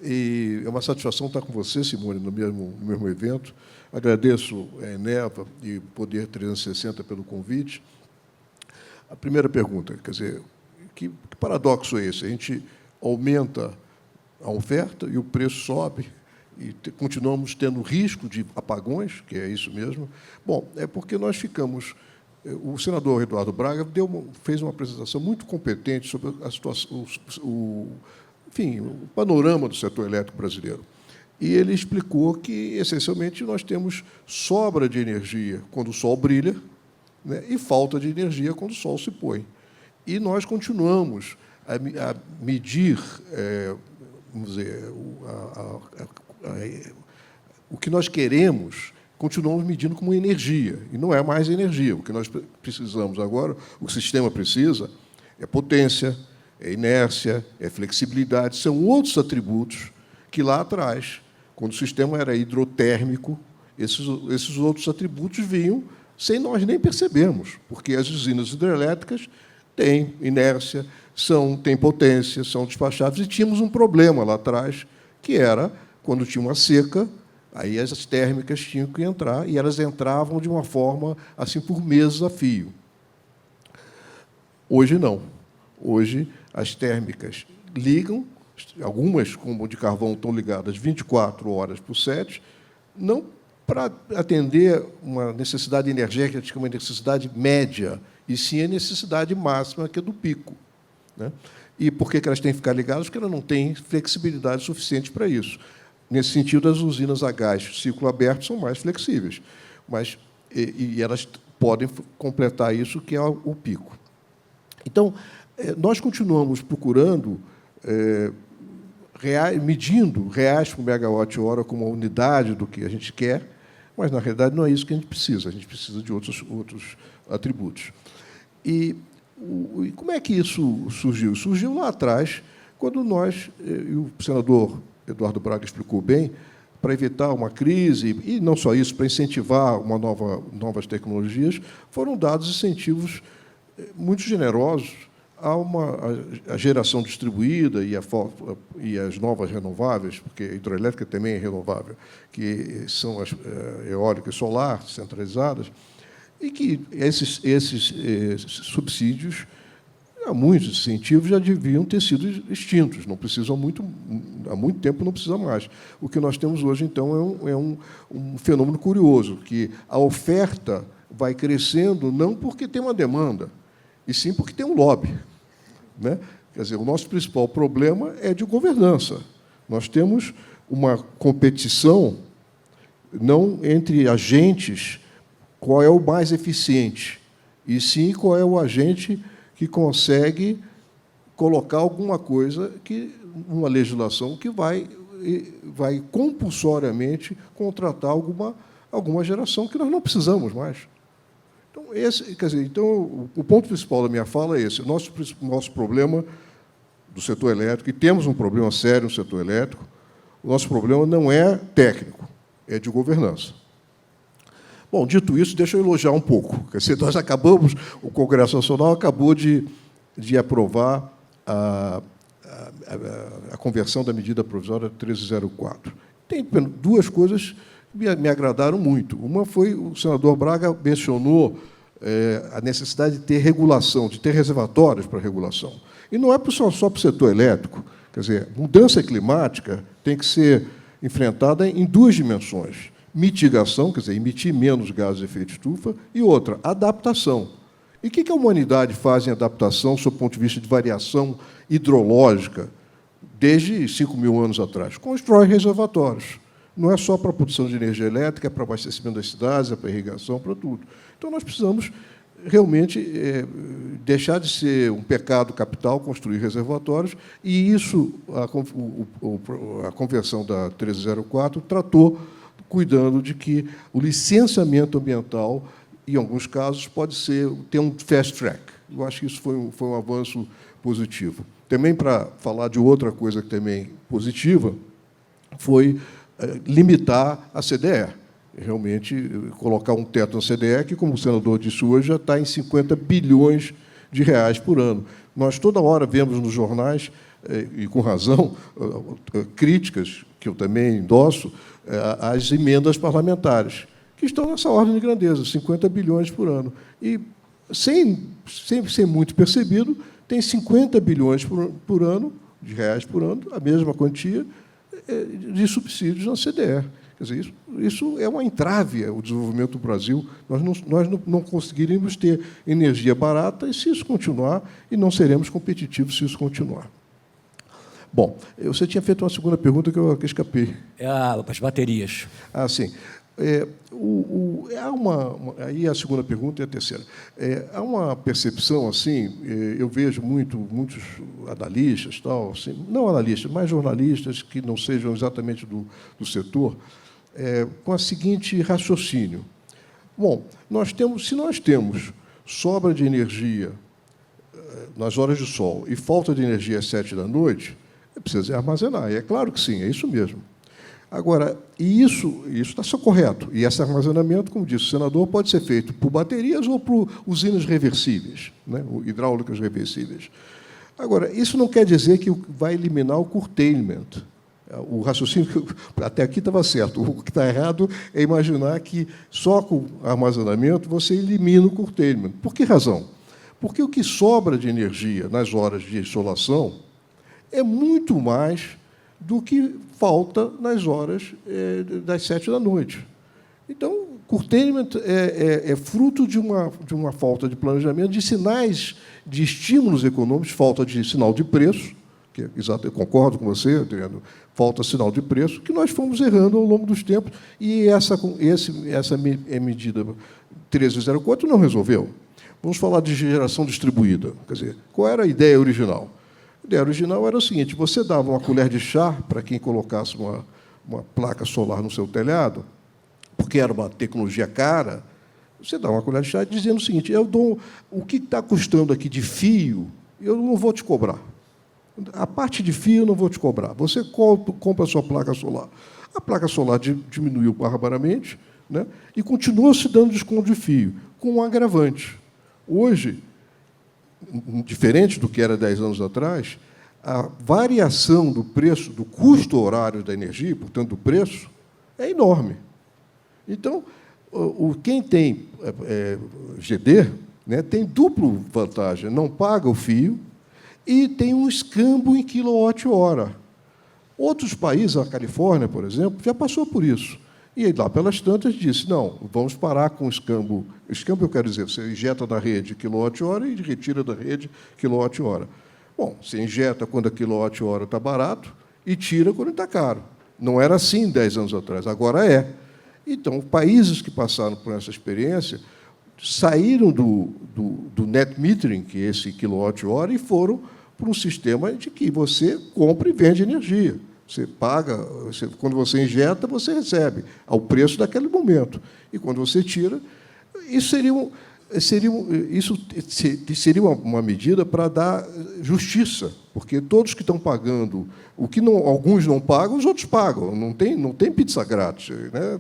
E é uma satisfação estar com você, Simone, no mesmo evento. Agradeço a Eneva e Poder 360 pelo convite. A primeira pergunta, quer dizer, que paradoxo é esse? A gente aumenta a oferta e o preço sobe, e continuamos tendo risco de apagões, que é isso mesmo. Bom, é porque nós ficamos... O senador Eduardo Braga fez uma apresentação muito competente sobre a situação, enfim, o panorama do setor elétrico brasileiro. E ele explicou que, essencialmente, nós temos sobra de energia quando o sol brilha, né, e falta de energia quando o sol se põe. E nós continuamos a medir, vamos dizer, o que nós queremos, continuamos medindo como energia, e não é mais energia. O que nós precisamos agora, o que o sistema precisa, é potência, é inércia, é flexibilidade, são outros atributos que lá atrás, quando o sistema era hidrotérmico, esses outros atributos vinham sem nós nem percebermos, porque as usinas hidrelétricas têm inércia, têm potência, são despacháveis, e tínhamos um problema lá atrás, que era, quando tinha uma seca, aí as térmicas tinham que entrar, e elas entravam de uma forma, assim, por meses a fio. Hoje, não. Hoje, as térmicas ligam, algumas, como de carvão, estão ligadas 24 horas por 7, não para atender uma necessidade energética, uma necessidade média, e sim a necessidade máxima, que é do pico, né? E por que elas têm que ficar ligadas? Porque elas não têm flexibilidade suficiente para isso. Nesse sentido, as usinas a gás ciclo aberto são mais flexíveis, mas e elas podem completar isso, que é o pico. Então, nós continuamos procurando, medindo reais por megawatt-hora como a unidade do que a gente quer, mas, na realidade, não é isso que a gente precisa de outros atributos. E como é que isso surgiu? Surgiu lá atrás, quando nós, e o senador Eduardo Braga explicou bem, para evitar uma crise, e não só isso, para incentivar novas tecnologias, foram dados incentivos muito generosos a geração distribuída e as novas renováveis, porque a hidrelétrica também é renovável, que são as eólicas e solar centralizadas, e que esses subsídios, há muitos incentivos, já deviam ter sido extintos, não precisam há muito tempo não precisa mais. O que nós temos hoje, então, é um fenômeno curioso, que a oferta vai crescendo não porque tem uma demanda, e sim porque tem um lobby, né? Quer dizer, o nosso principal problema é de governança. Nós temos uma competição não entre agentes, qual é o mais eficiente, e sim qual é o agente que consegue colocar alguma coisa, uma legislação que vai compulsoriamente contratar alguma geração que nós não precisamos mais. Então, o ponto principal da minha fala é esse. O nosso problema do setor elétrico, e temos um problema sério no setor elétrico, o nosso problema não é técnico, é de governança. Bom, dito isso, deixa eu elogiar um pouco. Quer dizer, nós acabamos, o Congresso Nacional acabou de aprovar a conversão da medida provisória 1304. Tem duas coisas que me agradaram muito. Uma foi, o senador Braga mencionou a necessidade de ter regulação, de ter reservatórios para regulação. E não é só para o setor elétrico. Quer dizer, mudança climática tem que ser enfrentada em duas dimensões. Mitigação, quer dizer, emitir menos gases de efeito estufa, e outra, adaptação. E o que a humanidade faz em adaptação, sob o ponto de vista de variação hidrológica, desde 5.000 anos atrás? Constrói reservatórios. Não é só para a produção de energia elétrica, é para abastecimento das cidades, é para irrigação, para tudo. Então, nós precisamos realmente deixar de ser um pecado capital construir reservatórios, e isso, a conversão da 1304 tratou, cuidando de que o licenciamento ambiental, em alguns casos, pode ter um fast track. Eu acho que isso foi um avanço positivo. Também, para falar de outra coisa que também positiva, foi limitar a CDE. Realmente, colocar um teto na CDE, que, como o senador disse hoje, já está em 50 bilhões de reais por ano. Nós, toda hora, vemos nos jornais, e com razão, críticas, que eu também endosso, às emendas parlamentares, que estão nessa ordem de grandeza, 50 bilhões por ano. E, sem ser muito percebido, tem 50 bilhões por ano, de reais por ano, a mesma quantia de subsídios na CDE. Quer dizer, isso é uma entrave ao desenvolvimento do Brasil. Nós não conseguiríamos ter energia barata e, se isso continuar, e não seremos competitivos se isso continuar. Bom, você tinha feito uma segunda pergunta que eu escapei. As baterias. Ah, sim. Aí a segunda pergunta e a terceira. Há uma percepção, assim, eu vejo muitos analistas, tal, assim, não analistas, mas jornalistas que não sejam exatamente do setor, com o seguinte raciocínio. Bom, se nós temos sobra de energia nas horas de sol e falta de energia às 7 da noite, precisa armazenar. E é claro que sim, é isso mesmo. Agora, isso está só correto. E esse armazenamento, como disse o senador, pode ser feito por baterias ou por usinas reversíveis, né, hidráulicas reversíveis. Agora, isso não quer dizer que vai eliminar o curtailment. O raciocínio, até aqui estava certo. O que está errado é imaginar que só com armazenamento você elimina o curtailment. Por que razão? Porque o que sobra de energia nas horas de insolação é muito mais do que falta nas horas das 7 da noite. Então, curtailment é fruto de uma falta de planejamento, de sinais de estímulos econômicos, falta de sinal de preço, que exato, eu concordo com você, Adriano, falta sinal de preço, que nós fomos errando ao longo dos tempos, e essa medida 1304 não resolveu. Vamos falar de geração distribuída. Quer dizer, qual era a ideia original? A ideia original era o seguinte: você dava uma colher de chá para quem colocasse uma placa solar no seu telhado, porque era uma tecnologia cara. Você dá uma colher de chá dizendo o seguinte: eu dou o que está custando aqui de fio, eu não vou te cobrar. A parte de fio eu não vou te cobrar. Você compra a sua placa solar. A placa solar diminuiu barbaramente, né, e continuou se dando desconto de fio, com um agravante. Hoje, diferente do que era 10 anos atrás, a variação do preço, do custo horário da energia, portanto, do preço, é enorme. Então, quem tem GD, né, tem duplo vantagem: não paga o fio e tem um escambo em quilowatt-hora. Outros países, a Califórnia, por exemplo, já passou por isso. E aí, lá pelas tantas, disse: não, vamos parar com o escambo. Escambo, eu quero dizer, você injeta na rede quilowatt-hora e retira da rede quilowatt-hora. Bom, você injeta quando a quilowatt-hora está barato e tira quando está caro. Não era assim 10 anos atrás, agora é. Então, países que passaram por essa experiência saíram do net metering, que é esse quilowatt-hora, e foram para um sistema de que você compra e vende energia. Você paga, quando você injeta, você recebe ao preço daquele momento. E quando você tira, isso seria uma medida para dar justiça, porque todos que estão pagando, alguns não pagam, os outros pagam. Não tem pizza grátis, né?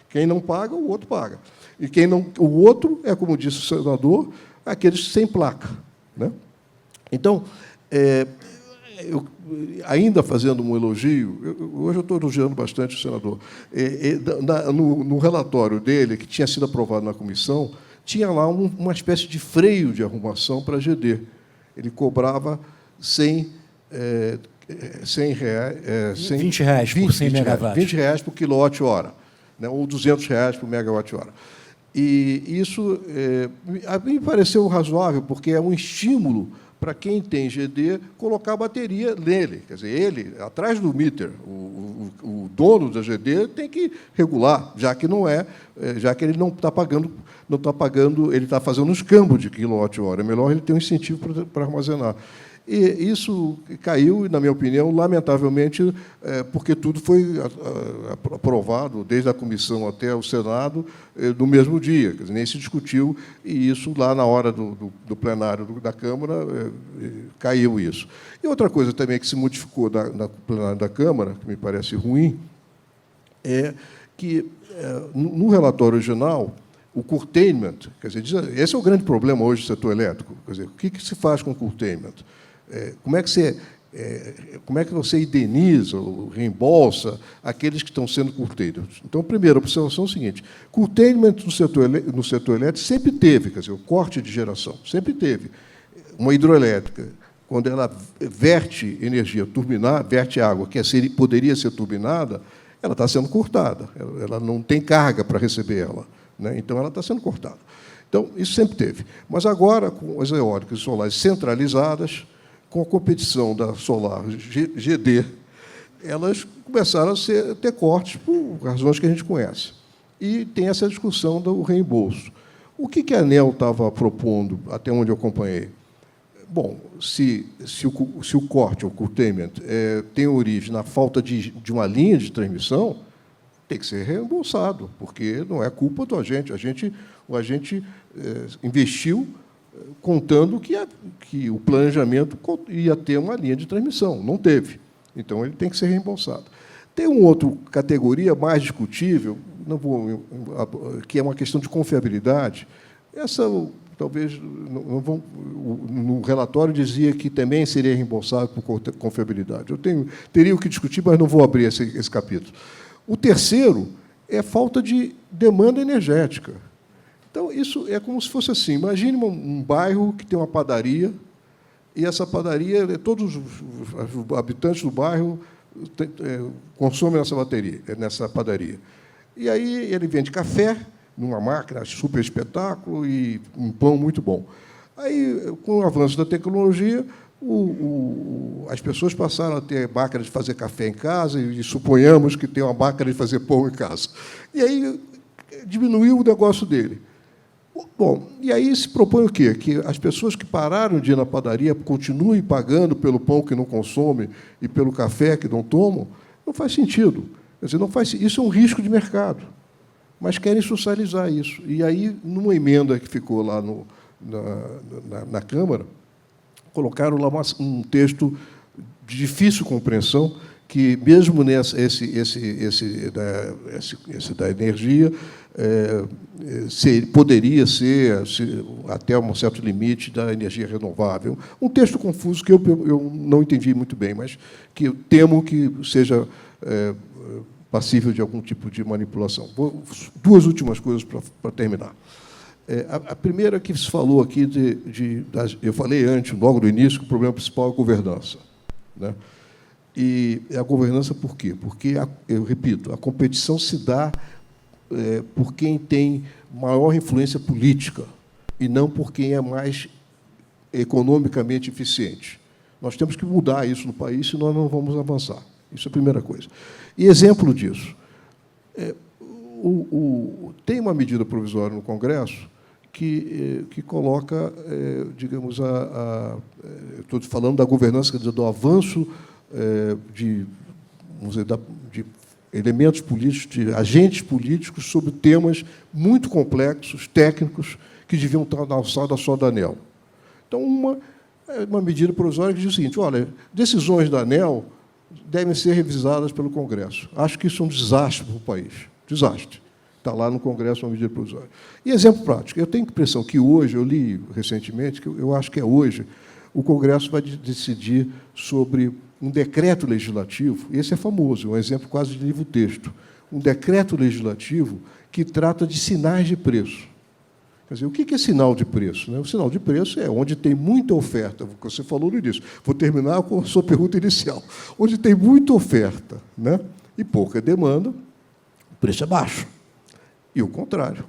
Quem não paga, o outro paga. E o outro é, como disse o senador, aqueles sem placa, né? Então, ainda fazendo um elogio, hoje eu estou elogiando bastante o senador, no relatório dele, que tinha sido aprovado na comissão, tinha lá uma espécie de freio de arrumação para a GD. Ele cobrava 100 reais, 20 reais por 100 megawatts. 20 reais por quilowatt-hora, né, ou 200 reais por megawatt-hora. E isso me pareceu razoável, porque é um estímulo para quem tem GD colocar a bateria nele. Quer dizer, ele, atrás do meter, o o dono da GD tem que regular, já que ele não está pagando, ele está fazendo um escambo de quilowatt-hora. É melhor ele ter um incentivo para armazenar. E isso caiu, na minha opinião, lamentavelmente, porque tudo foi aprovado, desde a comissão até o Senado, no mesmo dia. Quer dizer, nem se discutiu, e isso, lá na hora do plenário da Câmara, caiu isso. E outra coisa também que se modificou na plenário da Câmara, que me parece ruim, é que, no relatório original, o curtailment, quer dizer, esse é o grande problema hoje do setor elétrico. Quer dizer, o que se faz com o curtailment? Como é que você indeniza ou reembolsa aqueles que estão sendo curtailed? Então, primeira observação é o seguinte: curtailment no setor elétrico sempre teve, quer dizer, o corte de geração, sempre teve. Uma hidroelétrica, quando ela verte energia turbinada, verte água que poderia ser turbinada, ela está sendo cortada, ela não tem carga para receber ela, né? Então, ela está sendo cortada. Então, isso sempre teve. Mas agora, com as eólicas e solares centralizadas, com a competição da solar GD, elas começaram a ter cortes por razões que a gente conhece. E tem essa discussão do reembolso. O que a ANEEL estava propondo, até onde eu acompanhei? Bom, se o corte, o curtailment, tem origem na falta de uma linha de transmissão, tem que ser reembolsado, porque não é culpa do agente. O agente investiu contando que o planejamento ia ter uma linha de transmissão. Não teve. Então, ele tem que ser reembolsado. Tem uma outra categoria mais discutível, que é uma questão de confiabilidade. Essa, talvez, no relatório dizia que também seria reembolsado por confiabilidade. Teria o que discutir, mas não vou abrir esse capítulo. O terceiro é falta de demanda energética. Então, isso é como se fosse assim. Imagine um bairro que tem uma padaria, e essa padaria, todos os habitantes do bairro consomem nessa padaria. E aí ele vende café, numa máquina super espetáculo, e um pão muito bom. Aí, com o avanço da tecnologia, as pessoas passaram a ter máquina de fazer café em casa, e suponhamos que tem uma máquina de fazer pão em casa. E aí diminuiu o negócio dele. Bom, e aí se propõe o quê? Que as pessoas que pararam de ir na padaria continuem pagando pelo pão que não consomem e pelo café que não tomam? Não faz sentido. Quer dizer, isso é um risco de mercado. Mas querem socializar isso. E aí, numa emenda que ficou lá na Câmara, colocaram lá um texto de difícil compreensão, que, mesmo esse da energia, poderia ser, até um certo limite, da energia renovável. Um texto confuso que eu não entendi muito bem, mas que eu temo que seja passível de algum tipo de manipulação. Duas últimas coisas para terminar. A primeira que se falou aqui, eu falei antes, logo no início, que o problema principal é a governança, né? E a governança por quê? Porque, eu repito, a competição se dá por quem tem maior influência política e não por quem é mais economicamente eficiente. Nós temos que mudar isso no país, senão nós não vamos avançar. Isso é a primeira coisa. E exemplo disso, tem uma medida provisória no Congresso que coloca, digamos, estou falando da governança, quer dizer, do avanço vamos dizer, de elementos políticos, de agentes políticos sobre temas muito complexos, técnicos, que deviam estar na alçada só da ANEEL. Então, uma medida provisória que diz o seguinte: olha, decisões da ANEEL devem ser revisadas pelo Congresso. Acho que isso é um desastre para o país. Desastre. Está lá no Congresso uma medida provisória. E exemplo prático. Eu tenho a impressão que hoje, eu li recentemente, que eu acho que é hoje, o Congresso vai decidir sobre um decreto legislativo, esse é famoso, um exemplo quase de livro-texto, um decreto legislativo que trata de sinais de preço. Quer dizer, o que é sinal de preço? O sinal de preço é onde tem muita oferta, o que você falou no início. Vou terminar com a sua pergunta inicial. Onde tem muita oferta, né, e pouca demanda, o preço é baixo. E o contrário,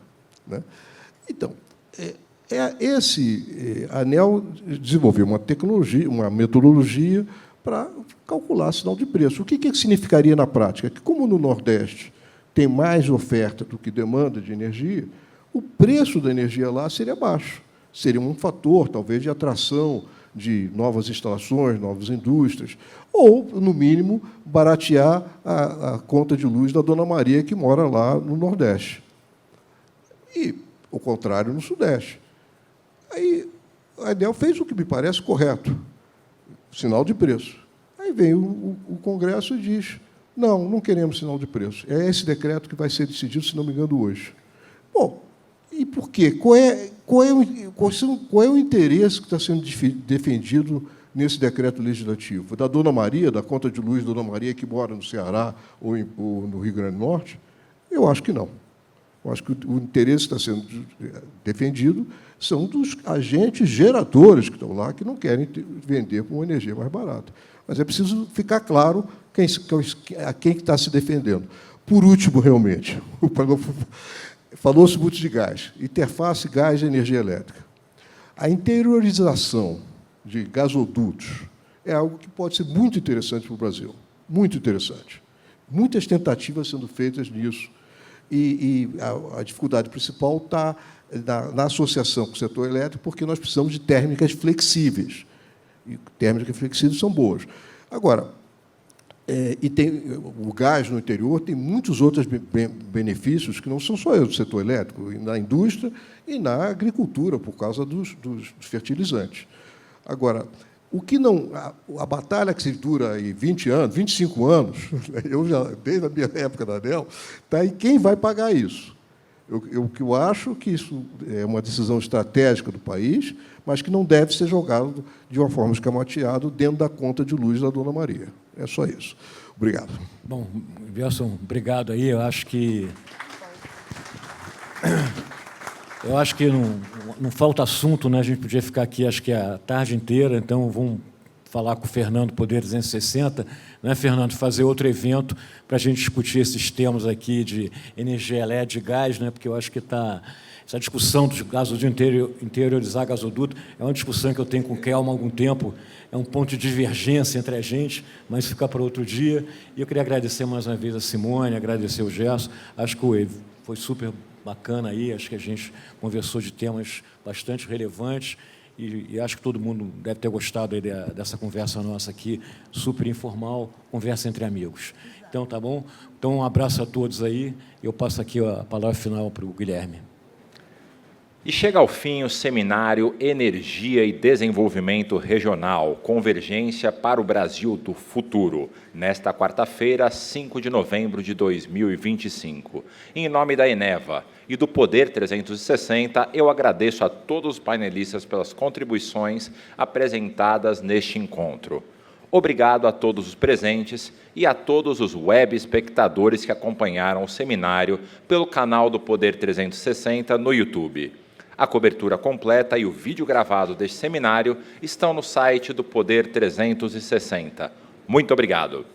né? Então, a ANEEL desenvolveu uma tecnologia, uma metodologia para calcular sinal de preço. O que significaria na prática? Que, como no Nordeste tem mais oferta do que demanda de energia, o preço da energia lá seria baixo. Seria um fator, talvez, de atração de novas instalações, novas indústrias, ou, no mínimo, baratear a conta de luz da Dona Maria, que mora lá no Nordeste. E, o contrário, no Sudeste. Aí, a ANEEL fez o que me parece correto, sinal de preço. Aí vem o Congresso e diz, não queremos sinal de preço. É esse decreto que vai ser decidido, se não me engano, hoje. Bom, e por quê? Qual é o interesse que está sendo defendido nesse decreto legislativo? Da Dona Maria, da conta de luz da Dona Maria, que mora no Ceará ou no Rio Grande do Norte? Eu acho que não. Eu acho que o interesse que está sendo defendido são dos agentes geradores que estão lá, que não querem vender com uma energia mais barata. Mas é preciso ficar claro a quem está se defendendo. Por último, realmente, falou-se muito de gás, interface gás e energia elétrica. A interiorização de gasodutos é algo que pode ser muito interessante para o Brasil, muito interessante. Muitas tentativas sendo feitas nisso, e a dificuldade principal está na associação com o setor elétrico, porque nós precisamos de térmicas flexíveis. E térmicas flexíveis são boas. Agora, o gás no interior tem muitos outros benefícios que não são só do setor elétrico, na indústria e na agricultura, por causa dos fertilizantes. Agora, o que não, a batalha que se dura aí 20 anos, 25 anos, eu já, desde a minha época da ANEEL, está em quem vai pagar isso. Eu acho que isso é uma decisão estratégica do país, mas que não deve ser jogado de uma forma escamoteada dentro da conta de luz da Dona Maria. É só isso. Obrigado. Bom, Wilson, obrigado aí. Eu acho que não falta assunto, né? A gente podia ficar aqui, acho que a tarde inteira, então vamos falar com o Fernando Poder 260, né, Fernando, fazer outro evento para a gente discutir esses temas aqui de energia elétrica, de gás, né, porque eu acho que essa discussão dos gasodutos, interiorizar gasoduto, é uma discussão que eu tenho com o Kelma há algum tempo, é um ponto de divergência entre a gente, mas fica para outro dia. E eu queria agradecer mais uma vez a Simone, agradecer o Gerson, acho que foi super bacana aí, acho que a gente conversou de temas bastante relevantes, e acho que todo mundo deve ter gostado aí dessa conversa nossa aqui, super informal, conversa entre amigos. Então, tá bom? Então, um abraço a todos aí. Eu passo aqui a palavra final para o Guilherme. E chega ao fim o seminário Energia e Desenvolvimento Regional, Convergência para o Brasil do Futuro, nesta quarta-feira, 5 de novembro de 2025. Em nome da Eneva e do Poder 360, eu agradeço a todos os painelistas pelas contribuições apresentadas neste encontro. Obrigado a todos os presentes e a todos os web espectadores que acompanharam o seminário pelo canal do Poder 360 no YouTube. A cobertura completa e o vídeo gravado deste seminário estão no site do Poder 360. Muito obrigado.